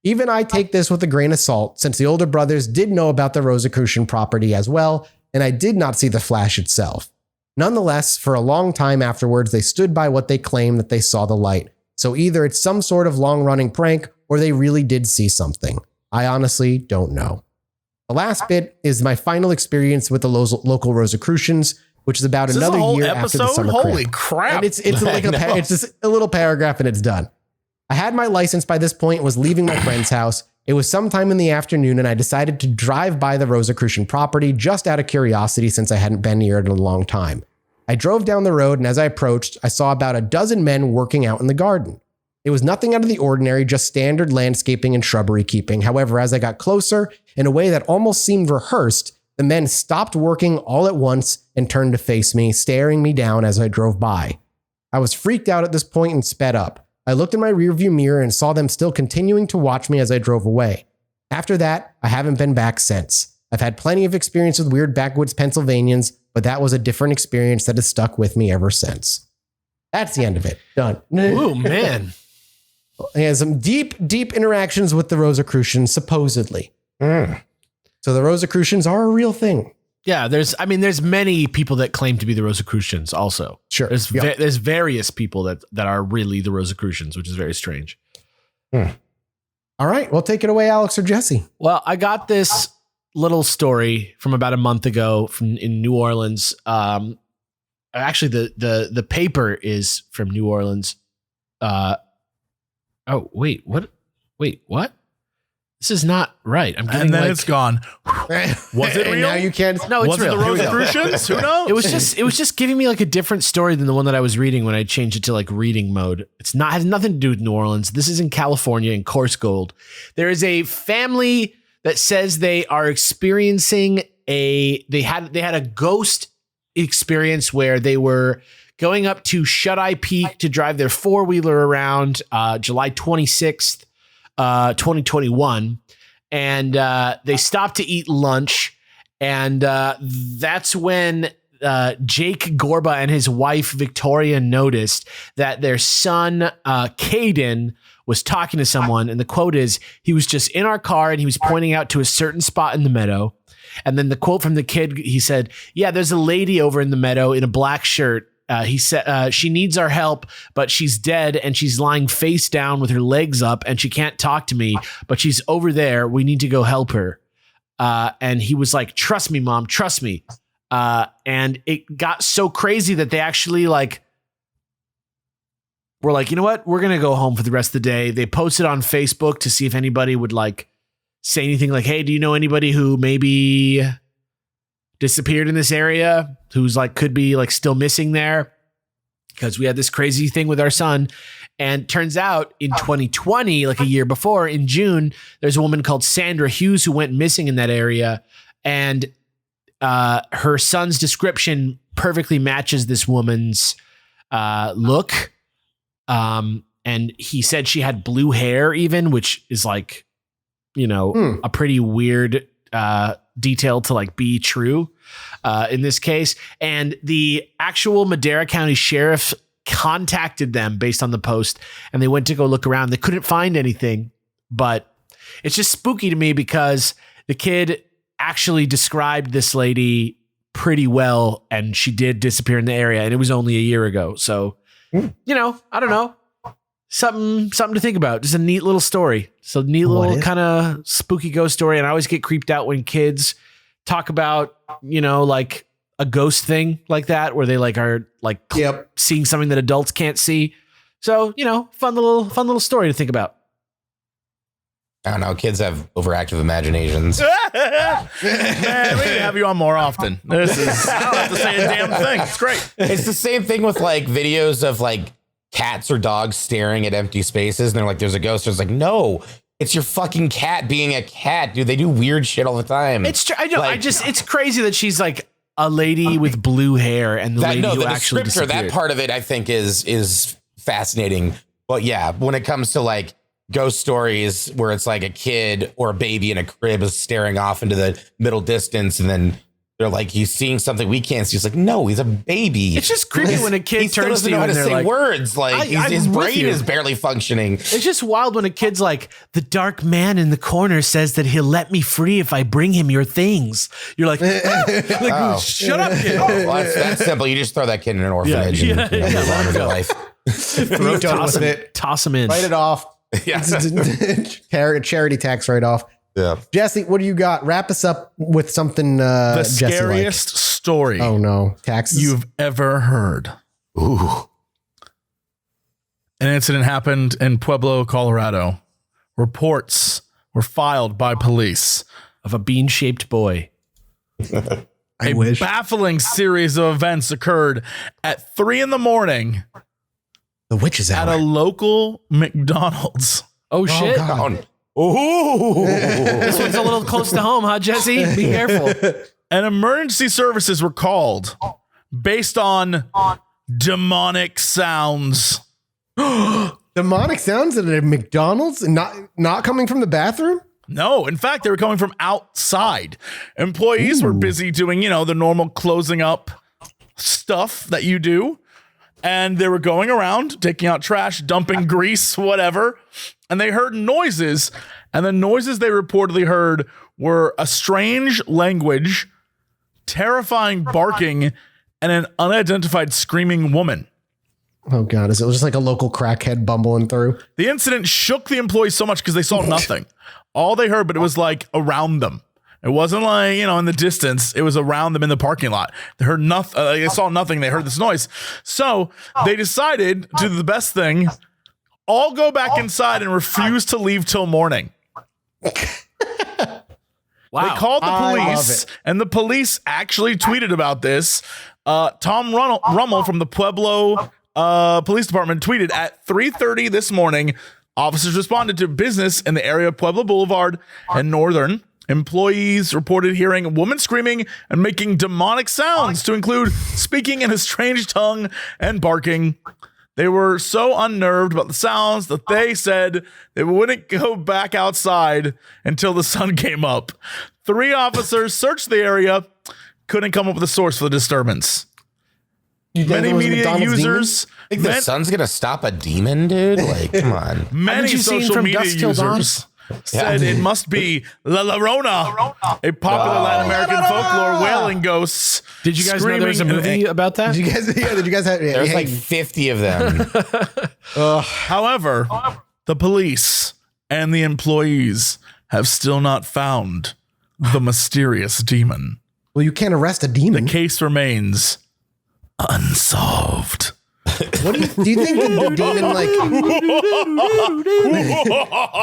Even I take this with a grain of salt, since the older brothers did know about the Rosicrucian property as well, and I did not see the flash itself. Nonetheless, for a long time afterwards, they stood by what they claimed that they saw the light. So either it's some sort of long-running prank or they really did see something. I honestly don't know. The last bit is my final experience with the local Rosicrucians, which is about another year after the summer camp. Holy crap. And it's just a little paragraph and it's done. I had my license by this point and was leaving my friend's house. It was sometime in the afternoon, and I decided to drive by the Rosicrucian property just out of curiosity since I hadn't been here in a long time. I drove down the road, and as I approached, I saw about a dozen men working out in the garden. It was nothing out of the ordinary, just standard landscaping and shrubbery keeping. However, as I got closer, in a way that almost seemed rehearsed, the men stopped working all at once and turned to face me, staring me down as I drove by. I was freaked out at this point and sped up. I looked in my rearview mirror and saw them still continuing to watch me as I drove away. After that, I haven't been back since. I've had plenty of experience with weird backwoods Pennsylvanians, but that was a different experience that has stuck with me ever since. That's the end of it. Done. Ooh, man. He has some deep interactions with the Rosicrucians, supposedly. So the Rosicrucians are a real thing. Yeah, there's many people that claim to be the Rosicrucians also. Sure. There's various people that are really the Rosicrucians, which is very strange. All right. Well, take it away, Alex or Jesse. Well, I got this little story from about a month ago in New Orleans. Actually, the paper is from New Orleans. Oh, wait, what? Wait, what? This is not right. I'm getting and then it's gone. Was it real? Now you can't. No, it's was real. it the Rosicrucians? Who knows? It was just giving me like a different story than the one that I was reading when I changed it to like reading mode. Has nothing to do with New Orleans. This is in California in Coarse Gold. There is a family that says they are experiencing they had a ghost experience where they were going up to Shut Eye Peak to drive their four-wheeler around July 26th. 2021, and they stopped to eat lunch, and that's when Jake Gorba and his wife Victoria noticed that their son Caden was talking to someone, and the quote is, "He was just in our car and he was pointing out to a certain spot in the meadow." And then the quote from the kid, he said, "Yeah, there's a lady over in the meadow in a black shirt. He said she needs our help, but she's dead and she's lying face down with her legs up and she can't talk to me, but she's over there. We need to go help her." And he was like, "Trust me, Mom, trust me." And it got so crazy that they actually like were like, "You know what? We're going to go home for the rest of the day." They posted on Facebook to see if anybody would like say anything like, "Hey, do you know anybody who maybe disappeared in this area, who's like could be like still missing there?" Because we had this crazy thing with our son. And turns out in 2020, like a year before, in June, there's a woman called Sandra Hughes who went missing in that area. And her son's description perfectly matches this woman's look. And he said she had blue hair even, which is like, you know, a pretty weird detail to like be true in this case. And the actual Madera County Sheriff contacted them based on the post, and they went to go look around. They couldn't find anything, but it's just spooky to me because the kid actually described this lady pretty well, and she did disappear in the area, and it was only a year ago. So, you know, I don't know. Something to think about. Just a neat little story. So neat little kind of spooky ghost story. And I always get creeped out when kids talk about, you know, like a ghost thing like that, where they like are like seeing something that adults can't see. So, you know, fun little story to think about. I don't know. Kids have overactive imaginations. Man, we need to have you on more often. I don't have to say a damn thing. It's great. It's the same thing with like videos of like cats or dogs staring at empty spaces, and they're like, "There's a ghost." It's like, no, it's your fucking cat being a cat, dude. They do weird shit all the time. It's true. I know. Like, it's crazy that she's like a lady with blue hair, and the lady who actually disappeared. That part of it, I think, is fascinating. But yeah, when it comes to like ghost stories where it's like a kid or a baby in a crib is staring off into the middle distance, and then they're like, he's seeing something we can't see. He's like, no, he's a baby. It's just creepy when a kid turns to you and they're say like, words. Like his brain is barely funcking. It's just wild when a kid's like, "The dark man in the corner says that he'll let me free if I bring him your things." You're like, shut up, kid. Well, that's simple. You just throw that kid in an orphanage and move on with your life. Toss him in. Write it off. Yeah. Charity tax write-off. Yeah. Jesse, what do you got? Wrap us up with something the scariest story. Oh no, taxes you've ever heard. Ooh. An incident happened in Pueblo, Colorado. Reports were filed by police Of a bean-shaped boy. I wish. baffling series of events occurred at 3 a.m. The witch's at hour. a local McDonald's. Oh, shit. God. Ooh. This one's a little close to home, huh, Jesse? Be careful. And emergency services were called based on demonic sounds. Demonic sounds at a McDonald's and not coming from the bathroom? No, in fact, they were coming from outside. Employees were busy doing, the normal closing up stuff that you do. And they were going around, taking out trash, dumping grease, whatever. And they heard noises. And the noises they reportedly heard were a strange language, terrifying barking, and an unidentified screaming woman. Oh, God. Is it just like a local crackhead bumbling through? The incident shook the employees so much because they saw nothing. All they heard, but it was like around them. It wasn't like, in the distance. It was around them in the parking lot. They heard nothing. They saw nothing. They heard this noise. So they decided to do the best thing, all go back inside and refuse to leave till morning. Wow. They called the I love police, it. and the police actually tweeted about this. Tom Rummel from the Pueblo Police Department tweeted at 3:30 this morning, officers responded to business in the area of Pueblo Boulevard and Northern. Employees reported hearing a woman screaming and making demonic sounds to include speaking in a strange tongue and barking. They were so unnerved about the sounds that they said they wouldn't go back outside until the sun came up. 3 officers searched the area, couldn't come up with a source for the disturbance. Many media users, Think the sun's gonna stop a demon, dude? Like, come on. many you seen social From media Dusk Till Dawn? users said it must be La Llorona, a popular Latin American folklore wailing ghosts. Did you guys know there was a screaming movie about that? Did you guys have? There's like 50 of them. However, the police and the employees have still not found the mysterious demon. Well, you can't arrest a demon. Case remains unsolved. What do you think the demon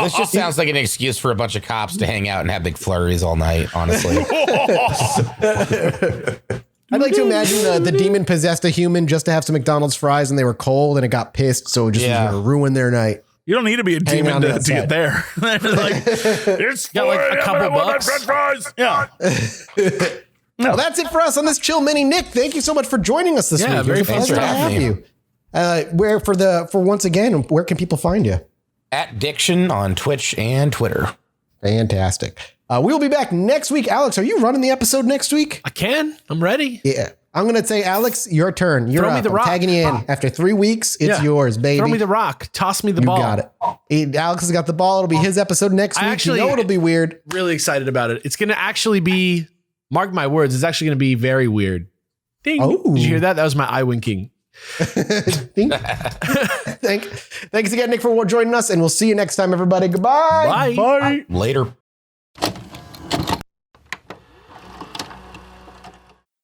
This just sounds like an excuse for a bunch of cops to hang out and have big flurries all night, honestly. I'd like to imagine the demon possessed a human just to have some McDonald's fries and they were cold and it got pissed, so it just was going to ruin their night. You don't need to be a demon on the to get outside. there. Like, it's Got like a couple bucks. French fries. Yeah. Well, that's it for us on this Chill Mini. Nick, thank you so much for joining us this Yeah, week. very It was a thanks pleasure for to having have me. you. Once again, where can people find you? At Diction on Twitch and Twitter. Fantastic. We will be back next week. Alex, are you running the episode next week? I can. I'm ready. Yeah. I'm going to say, Alex, your turn. You're Throw me up. the I'm rock. tagging you in. After 3 weeks, it's Yeah. yours, baby. Throw me the rock. Toss me the You ball. got it. Alex has got the ball. It'll be his episode next I week. actually- It'll be weird. Really excited about it. It's going to actually be, mark my words, it's actually going to be very weird. Ding. Oh. Did you hear that? That was my eye winking. Thanks again, Nick, for joining us, and we'll see you next time, everybody. Goodbye. Bye. Later.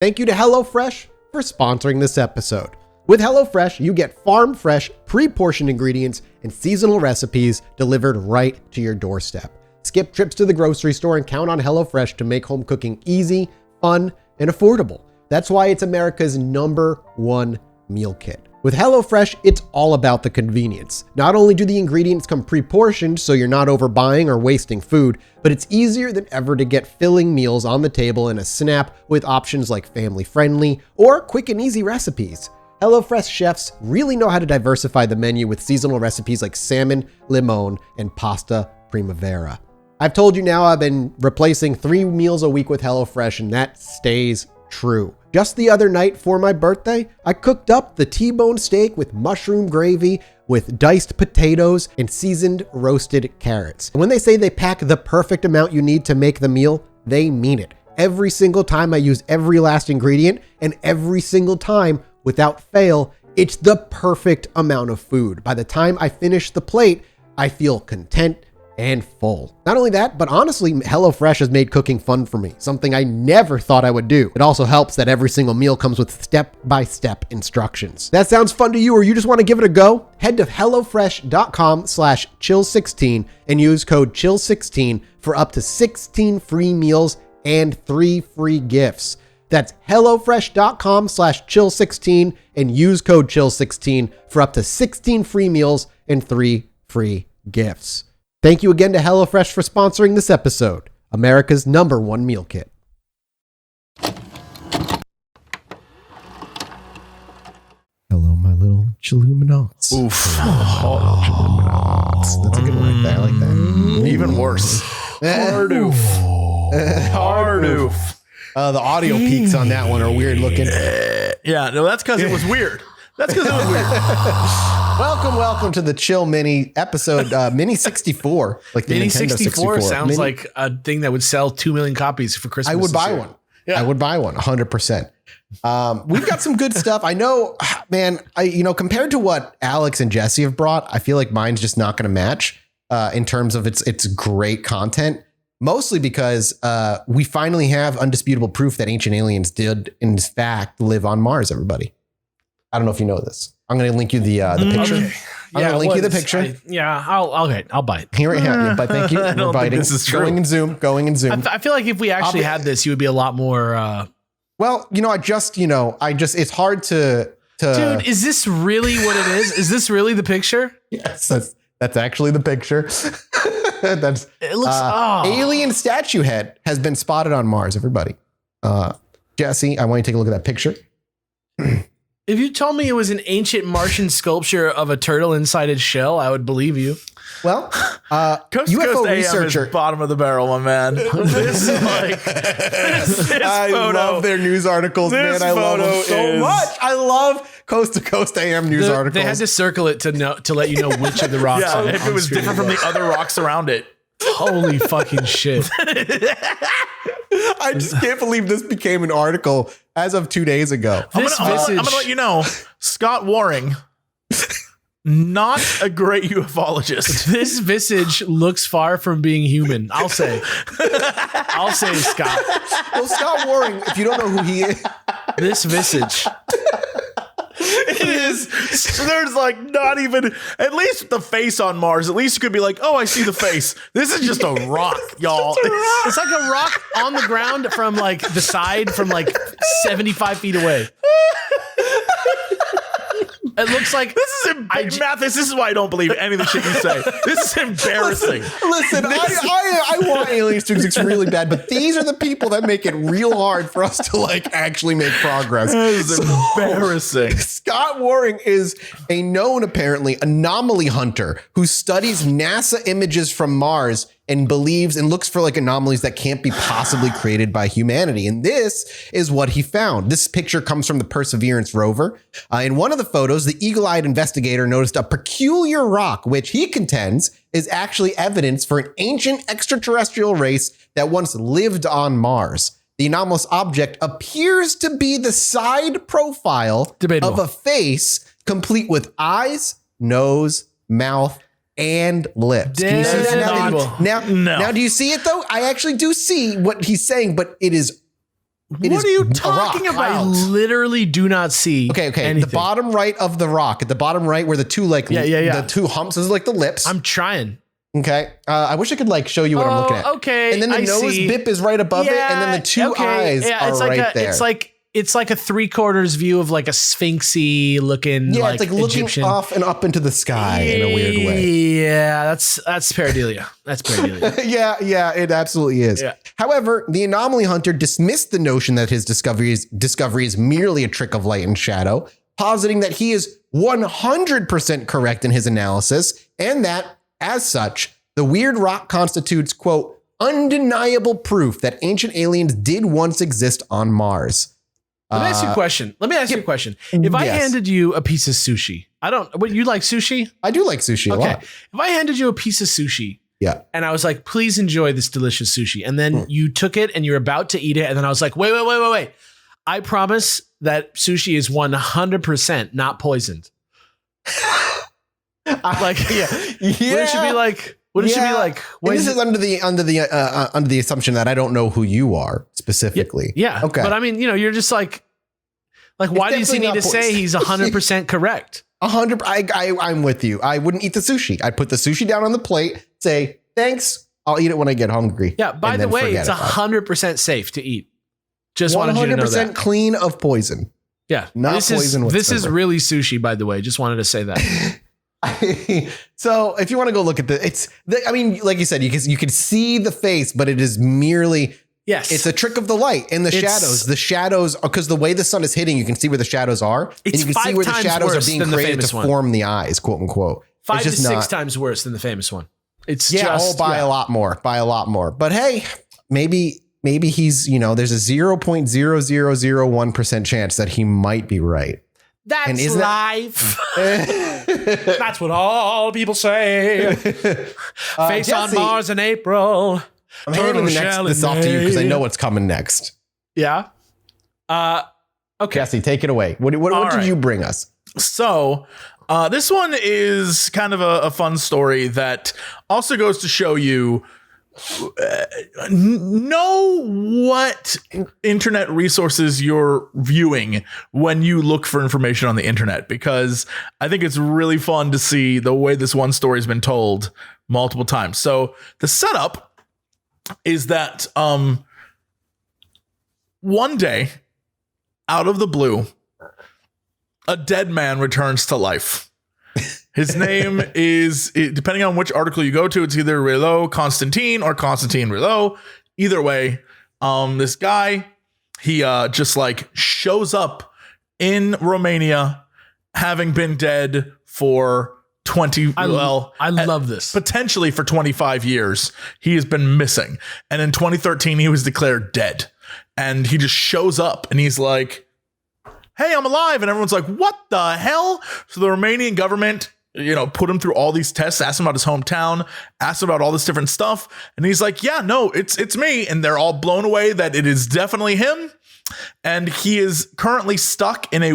Thank you to HelloFresh for sponsoring this episode. With HelloFresh, you get farm-fresh, pre-portioned ingredients and seasonal recipes delivered right to your doorstep. Skip trips to the grocery store and count on HelloFresh to make home cooking easy, fun, and affordable. That's why it's America's #1 meal kit. With HelloFresh, it's all about the convenience. Not only do the ingredients come pre-portioned so you're not overbuying or wasting food, but it's easier than ever to get filling meals on the table in a snap with options like family-friendly or quick and easy recipes. HelloFresh chefs really know how to diversify the menu with seasonal recipes like salmon, limon, and pasta primavera. I've told you now I've been replacing 3 meals a week with HelloFresh, and that stays true. Just the other night for my birthday, I cooked up the T-bone steak with mushroom gravy with diced potatoes and seasoned roasted carrots. And when they say they pack the perfect amount you need to make the meal, they mean it. Every single time I use every last ingredient, and every single time, without fail, it's the perfect amount of food. By the time I finish the plate, I feel content, and full. Not only that, but honestly, HelloFresh has made cooking fun for me, something I never thought I would do. It also helps that every single meal comes with step-by-step instructions. That sounds fun to you, or you just want to give it a go? Head to hellofresh.com/chill16 and use code chill16 for up to 16 free meals and 3 free gifts. That's hellofresh.com/chill16 and use code chill16 for up to 16 free meals and 3 free gifts. Thank you again to HelloFresh for sponsoring this episode, America's #1 meal kit. Hello, my little Chilluminati. Oof. Chilluminati. That's a good one right there. I like that. Even worse. Hard oof. Hard oof. The audio peaks on that one are weird looking. Yeah, no, that's because it was weird. That's because it was weird. Welcome to the Chill Mini episode, Mini 64. Like the Mini Nintendo 64 sounds Mini- like a thing that would sell 2 million copies for Christmas. I would this buy year. one. Yeah. I would buy one 100%. We've got some good stuff. I know, man, compared to what Alex and Jesse have brought, I feel like mine's just not going to match in terms of its great content. Mostly because we finally have undisputable proof that ancient aliens did, in fact, live on Mars, everybody. I don't know if you know this. I'm going to link you the picture. Okay. I'm going to link you the picture. I'll bite. Here, but thank you. I We're don't think biting. this is true. Going and zoom. I feel like if we actually had this, you would be a lot more. Well, it's hard to. Dude, is this really what it is? Is this really the picture? Yes, that's actually the picture. That's It looks. alien statue head has been spotted on Mars. Everybody, Jesse, I want you to take a look at that picture. If you told me it was an ancient Martian sculpture of a turtle inside its shell, I would believe you. Well, Coast UFO Coast AM researcher. is bottom of the barrel, my man. This is like this I photo. love their news articles, This man. I love them photo so is- much. I love Coast to Coast AM news articles. They had to circle it to let you know which of the rocks. Yeah, on- if on it was screen different from the other rocks around it. Holy fucking shit! I just can't believe this became an article as of 2 days ago. I'm This gonna visage- let you know, Scott Waring, not a great ufologist. This visage looks far from being human. I'll say, Scott. Well, Scott Waring, if you don't know who he is, This visage. It is. There's like not even, at least the face on Mars. At least you could be like, oh, I see the face. This is just a rock, y'all. It's like a rock on the ground from like the side from like 75 feet away. It looks like This is Mathis. This is why I don't believe any of the shit you say. This is embarrassing. listen, I want aliens to exist really bad, but these are the people that make it real hard for us to like actually make progress. This is embarrassing. Scott Waring is a known, apparently, anomaly hunter who studies NASA images from Mars and believes and looks for like anomalies that can't be possibly created by humanity. And this is what he found. This picture comes from the Perseverance rover. In one of the photos, the eagle-eyed investigator noticed a peculiar rock, which he contends is actually evidence for an ancient extraterrestrial race that once lived on Mars. The anomalous object appears to be the side profile Debatable. of a face complete with eyes, nose, mouth, and lips. Can you see that now? Debatable. Now, do you see it though? I actually do see what he's saying, but it is. What are you talking about? I literally do not see. Okay. Anything. The bottom right of the rock, at the bottom right where the two the two humps, those are like the lips. I'm trying. Okay. I wish I could like show you what I'm looking at. Okay. And then the I nose see. bip is right above it, and then the two eyes are it's like right there. It's like a 3/4 view of like a sphinxy looking. Yeah, it's like looking Egyptian. off and up into the sky in a weird way. Yeah, that's pareidolia. That's pareidolia. Yeah, it absolutely is. Yeah. However, the anomaly hunter dismissed the notion that his discovery is merely a trick of light and shadow, positing that he is 100% correct in his analysis, and that, as such, the weird rock constitutes, quote, undeniable proof that ancient aliens did once exist on Mars. Let me ask you a question. If I yes. handed you a piece of sushi, you like sushi? I do like sushi a lot. If I handed you a piece of sushi, Yeah. and I was like, please enjoy this delicious sushi, and then you took it and you're about to eat it, and then I was like, wait. I promise that sushi is 100% not poisoned. Like, Yeah. Would it should be like, What it should be like? And this is under the assumption that I don't know who you are specifically. Yeah. Okay. But I mean, you're just like why does he need to say he's 100% correct? 100. I'm with you. I wouldn't eat the sushi. I'd put the sushi down on the plate, say, thanks. I'll eat it when I get hungry. Yeah. By the way, it's 100% safe to eat. Just wanted you to know that. 100% clean of poison. Yeah. Not poison whatsoever. This is really sushi, by the way. Just wanted to say that. So if you want to go look at like you said, you can see the face, but it is merely, yes, it's a trick of the light and the shadows, because the way the sun is hitting, you can see where the shadows are. And you can see where the shadows are being created to form the eyes, quote unquote. 5 to 6 times worse than the famous one. It's a lot more, but hey, maybe he's, there's a 0.0001% chance that he might be right. That's life. That's what all people say. Face on Mars in April. I'm handing this off to you because I know what's coming next. Yeah. Okay. Jesse, take it away. What did you bring us? So this one is kind of a fun story that also goes to show you know what internet resources you're viewing when you look for information on the internet, because I think it's really fun to see the way this one story has been told multiple times. So the setup is that one day, out of the blue, a dead man returns to life. His name is, depending on which article you go to, it's either Rillo Constantine or Constantine Rillo. Either way, this guy, he just like shows up in Romania, having been dead for I love this. Potentially for 25 years. He has been missing. And in 2013, he was declared dead. And he just shows up and he's like, hey, I'm alive. And everyone's like, what the hell? So the Romanian government, put him through all these tests, asked him about his hometown, asked him about all this different stuff. And he's like, yeah, no, it's me. And they're all blown away that it is definitely him. And he is currently stuck in he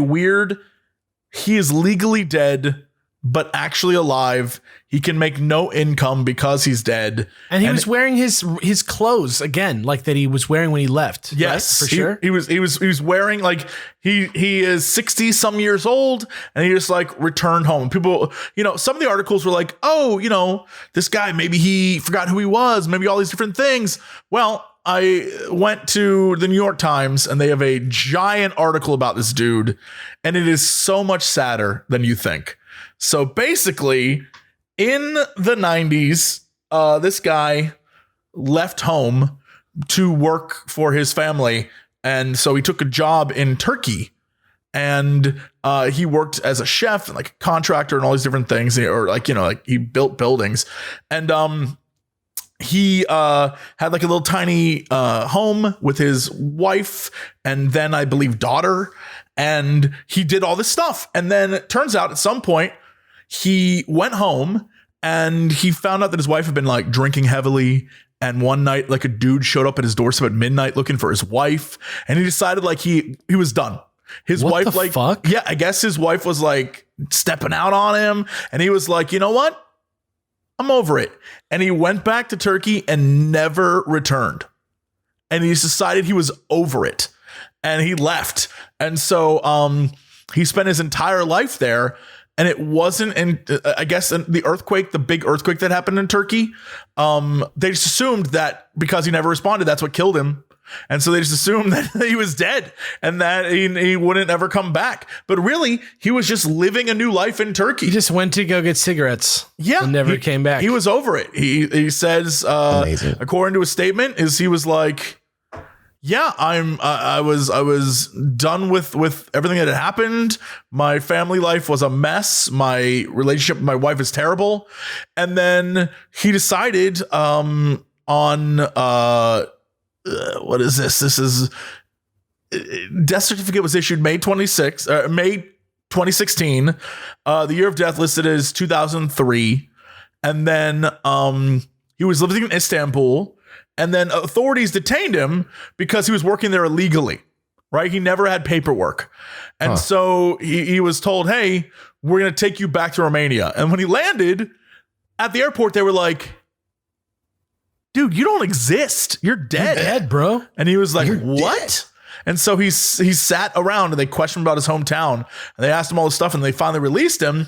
is legally dead, but actually alive. He can make no income because he's dead. And he was wearing his clothes again, like that he was wearing when he left. Yes, right? For sure. He was wearing, like, he is 60 some years old, and he just like returned home. People, some of the articles were like, oh, this guy, maybe he forgot who he was, maybe all these different things. Well, I went to the New York Times and they have a giant article about this dude, and it is so much sadder than you think. So basically, in the 90s, this guy left home to work for his family. And so he took a job in Turkey, and he worked as a chef and like a contractor and all these different things, or like he built buildings. And he had like a little tiny home with his wife and then I believe daughter. And he did all this stuff. And then it turns out at some point, he went home and he found out that his wife had been like drinking heavily. And one night, like a dude showed up at his doorstep at midnight looking for his wife. And he decided like he was done. His what wife, the like, fuck? Yeah, I guess his wife was like stepping out on him. And he was like, you know what? I'm over it. And he went back to Turkey and never returned. And he decided he was over it. And he left. And so he spent his entire life there. And it wasn't, I guess, the earthquake, the big earthquake that happened in Turkey. They just assumed that because he never responded, that's what killed him. And so they just assumed that he was dead and that he wouldn't ever come back. But really, he was just living a new life in Turkey. He just went to go get cigarettes. Yeah. And never came back. He was over it. He says, according to his statement, he was like, yeah, I was done with everything that had happened. My family life was a mess. My relationship with my wife is terrible. And then he decided what is this? This is death certificate was issued May 2016. The year of death listed as 2003. And then he was living in Istanbul. And then authorities detained him because he was working there illegally, right? He never had paperwork. And so he was told, hey, we're going to take you back to Romania. And when he landed at the airport, they were like, dude, you don't exist. You're dead. You're dead, bro. And he was like, You're what? dead. And so he sat around and they questioned him about his hometown and they asked him all this stuff and they finally released him.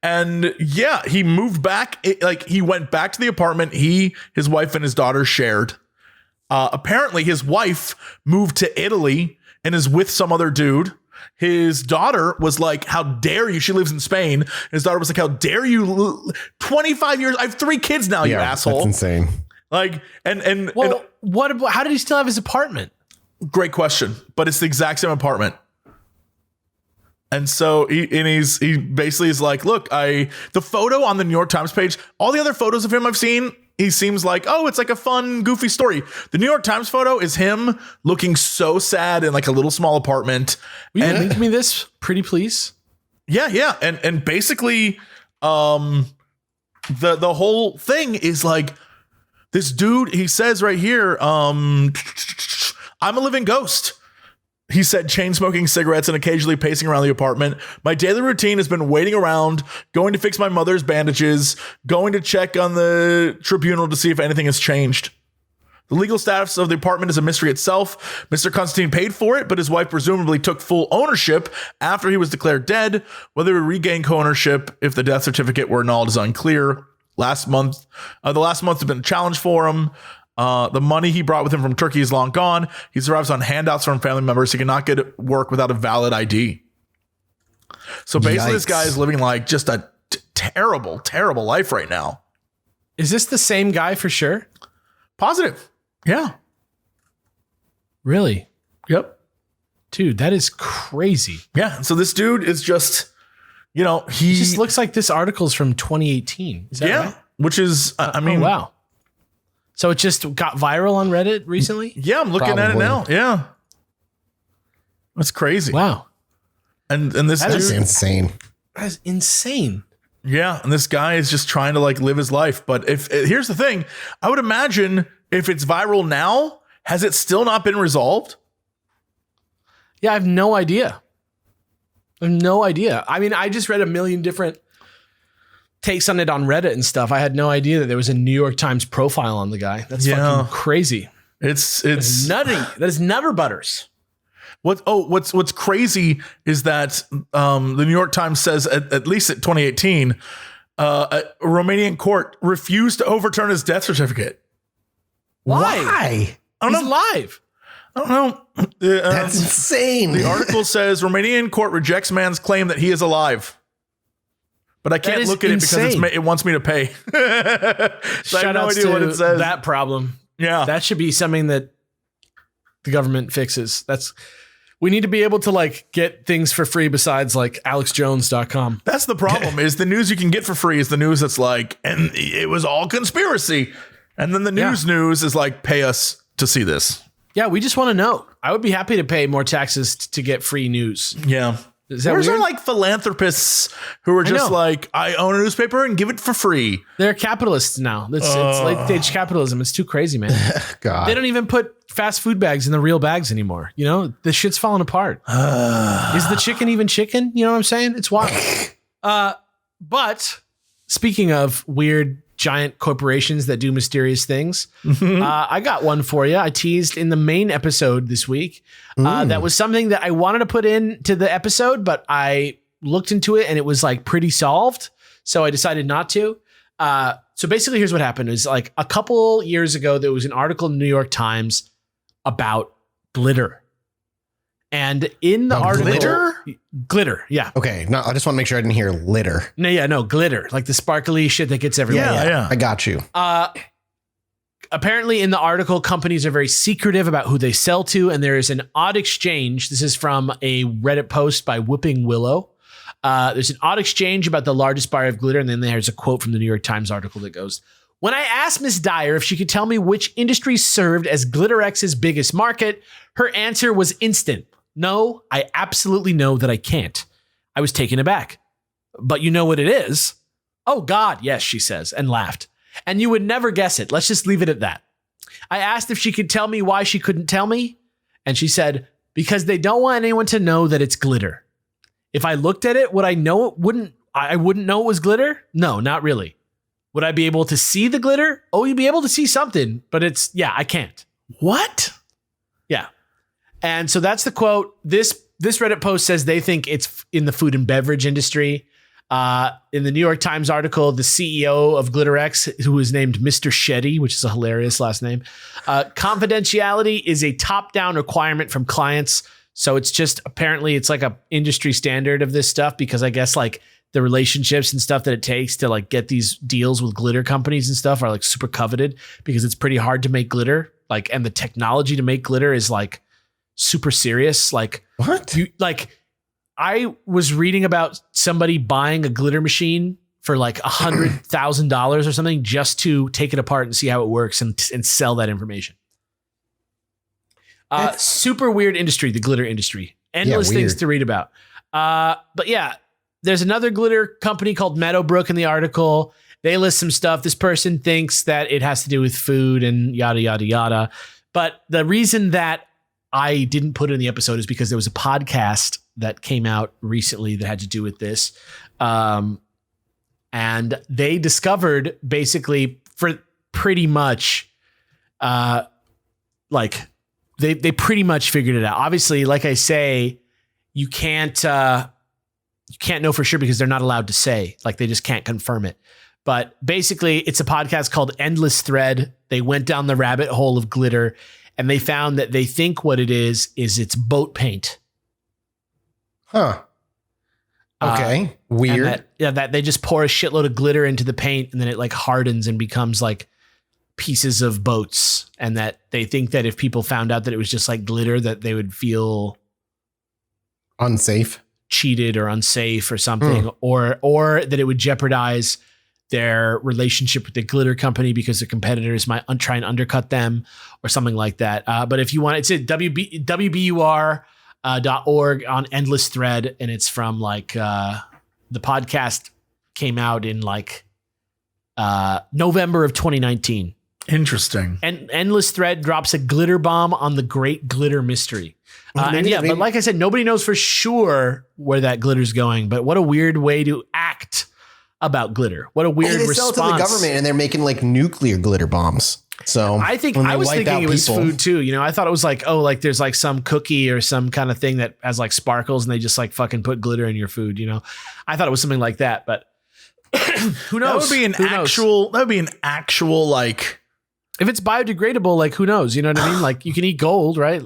And yeah, he moved back. He went back to the apartment his wife and his daughter shared. Apparently his wife moved to Italy and is with some other dude. His daughter was like, how dare you? She lives in Spain. His daughter was like, how dare you? 25 years. I have 3 kids now, you asshole. That's insane. Like, and what about, how did he still have his apartment? great question, but it's the exact same apartment. And so he basically is like, look, the photo on the New York Times page, all the other photos of him I've seen, he seems like, oh, it's like a fun, goofy story. The New York Times photo is him looking so sad in like a little small apartment. Will you link me this, pretty please? Yeah. And basically, the whole thing is like, this dude, he says right here, I'm a living ghost. He said, chain smoking cigarettes and occasionally pacing around the apartment. My daily routine has been waiting around, going to fix my mother's bandages, going to check on the tribunal to see if anything has changed. The legal status of the apartment is a mystery itself. Mr. Constantine paid for it, but his wife presumably took full ownership after he was declared dead. Whether he regained co-ownership if the death certificate were annulled is unclear. The last month has been a challenge for him. The money he brought with him from Turkey is long gone. He survives on handouts from family members. He cannot get work without a valid ID. So basically, This guy is living like just a terrible, terrible life right now. Is this the same guy for sure? Positive. Yeah. Really? Yep. Dude, that is crazy. Yeah. And so this dude is just, he It just looks like this article's from 2018. Is that right? Which is, I mean, oh, wow. So it just got viral on Reddit recently? Yeah, I'm looking at it now. Yeah. That's crazy. Wow. And this That's dude, insane. That is insane. yeah, and this guy is just trying to like live his life. But here's the thing, I would imagine if it's viral now, has it still not been resolved? Yeah, I have no idea. I mean, I just read a million different takes on it on Reddit and stuff. I had no idea that there was a New York Times profile on the guy. That's fucking crazy. It's nutty. That is never butters. What's crazy is that the New York Times says at least at 2018, a Romanian court refused to overturn his death certificate. Why? Why? I don't He's know. alive. I don't know. That's insane. The article says Romanian court rejects man's claim that he is alive. But I can't look at it because it wants me to pay. So I have no idea what it says. That problem. Yeah. That should be something that the government fixes. We need to be able to like get things for free besides like alexjones.com. That's the problem is the news you can get for free is the news that's like, and it was all conspiracy. And then the news is like, pay us to see this. Yeah, we just want to know. I would be happy to pay more taxes to get free news. Yeah. Is that Where's weird? our like philanthropists who are just like, I own a newspaper and give it for free? They're capitalists now. It's late stage capitalism. It's too crazy, man. God. They don't even put fast food bags in the real bags anymore. The shit's falling apart. Is the chicken even chicken? You know what I'm saying? It's wild. But speaking of weird giant corporations that do mysterious things, I got one for you. I teased in the main episode this week. That was something that I wanted to put into the episode, but I looked into it and it was like pretty solved. So I decided not to. So basically here's what happened is like a couple years ago, there was an article in the New York Times about glitter. And in the article, glitter. Yeah. Okay. No, I just want to make sure I didn't hear litter. No, glitter, like the sparkly shit that gets everywhere. Yeah. I got you. Apparently in the article, companies are very secretive about who they sell to. And there is an odd exchange. This is from a Reddit post by Whipping Willow. There's an odd exchange about the largest buyer of glitter. And then there's a quote from the New York Times article that goes, when I asked Miss Dyer if she could tell me which industry served as GlitterX's biggest market, her answer was instant. No, I absolutely know that I can't. I was taken aback. But you know what it is? Oh God, yes, she says, and laughed. And you would never guess it. Let's just leave it at that. I asked if she could tell me why she couldn't tell me. And she said, because they don't want anyone to know that it's glitter. If I looked at it, would I know it wouldn't know it was glitter? No, not really. Would I be able to see the glitter? Oh, you'd be able to see something, but I can't. What? Yeah. And so that's the quote. This Reddit post says they think it's in the food and beverage industry. In the New York Times article, the CEO of GlitterX, who is named Mr. Shetty, which is a hilarious last name, confidentiality is a top-down requirement from clients. So it's just apparently it's like a industry standard of this stuff because I guess like the relationships and stuff that it takes to like get these deals with glitter companies and stuff are like super coveted because it's pretty hard to make glitter. Like, and the technology to make glitter is like super serious. Like what? I was reading about somebody buying a glitter machine for like $100,000 or something just to take it apart and see how it works and sell that information. Super weird industry, the glitter industry. Endless things to read about. But yeah, there's another glitter company called Meadowbrook in the article. They list some stuff. This person thinks that it has to do with food and yada, yada, yada. But the reason that I didn't put it in the episode is because there was a podcast that came out recently that had to do with this. And they discovered basically for pretty much like they pretty much figured it out. Obviously, like I say, you can't know for sure because they're not allowed to say, like they just can't confirm it. But basically it's a podcast called Endless Thread. They went down the rabbit hole of glitter and they found that they think what it is it's boat paint. Huh. Okay. Weird. That they just pour a shitload of glitter into the paint and then it like hardens and becomes like pieces of boats. And that they think that if people found out that it was just like glitter, that they would feel unsafe, cheated or unsafe or something, or that it would jeopardize their relationship with the glitter company because the competitors might try and undercut them or something like that. But if you want, it's at WBUR.org on Endless Thread. And it's from like, the podcast came out in like November of 2019. Interesting. And Endless Thread drops a glitter bomb on the great glitter mystery. But like I said, nobody knows for sure where that glitter's going, but what a weird way to act about glitter. What a weird response. They sell it to the government and they're making like nuclear glitter bombs. So I was thinking it was food too. You know, I thought it was like, oh, like there's like some cookie or some kind of thing that has like sparkles and they just like fucking put glitter in your food. You know, I thought it was something like that, but who knows? That would be an actual like, if it's biodegradable, like who knows? You know what I mean? Like you can eat gold, right?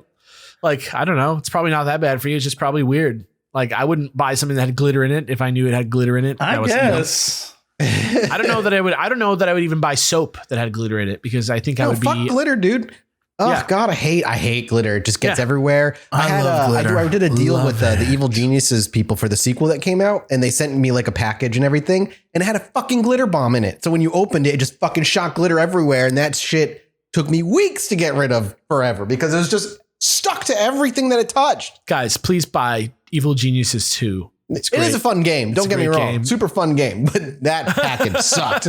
Like, I don't know. It's probably not that bad for you. It's just probably weird. Like I wouldn't buy something that had glitter in it if I knew it had glitter in it. I guess. I don't know that I would even buy soap that had glitter in it because I think I would fuck glitter, dude. Oh yeah. God, I hate glitter. It just gets everywhere. I love glitter. I did a deal with the Evil Geniuses people for the sequel that came out, and they sent me like a package and everything, and it had a fucking glitter bomb in it. So when you opened it, it just fucking shot glitter everywhere, and that shit took me weeks to get rid of forever because it was just stuck to everything that it touched. Guys, please buy Evil Geniuses 2. It is a fun game. Don't get me wrong. Game. Super fun game, but that package sucked.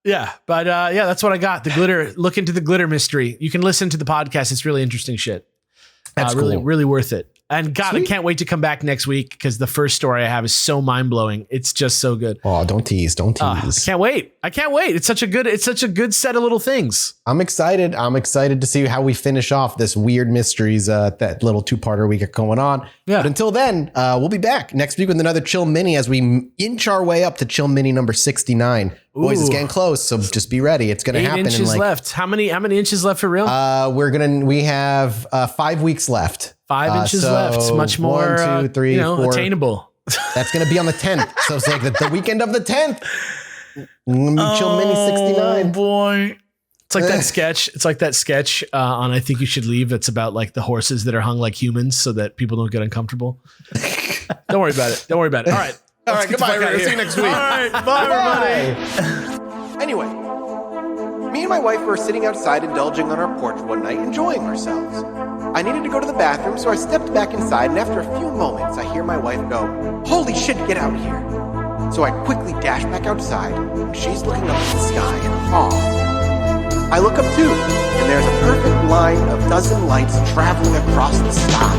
That's what I got. The glitter. Look into the glitter mystery. You can listen to the podcast. It's really interesting shit. That's really, cool. really worth it. And God, Sweet. I can't wait to come back next week because the first story I have is so mind blowing. It's just so good. Oh, don't tease. I can't wait. It's such a good set of little things. I'm excited to see how we finish off this weird mysteries, that little 2-parter we got going on. Yeah. But until then, we'll be back next week with another Chill Mini as we inch our way up to Chill Mini number 69. Boys, it's getting close, so just be ready. It's going to happen. 8 inches left. How many inches left for real? We have 5 weeks left. 5 inches left. Much more 1, 2, 3, 4. attainable. That's going to be on the 10th. So it's like the weekend of the 10th. Chill Mini 69. Oh boy. It's like that sketch on I Think You Should Leave. That's about like the horses that are hung like humans so that people don't get uncomfortable. Don't worry about it. All right. All right, goodbye. See you next week. All right, bye, everybody. Anyway, me and my wife were sitting outside indulging on our porch one night, enjoying ourselves. I needed to go to the bathroom, so I stepped back inside, and after a few moments, I hear my wife go, "Holy shit, get out here." So I quickly dash back outside, and she's looking up at the sky in awe. I look up too, and there's a perfect line of dozen lights traveling across the sky.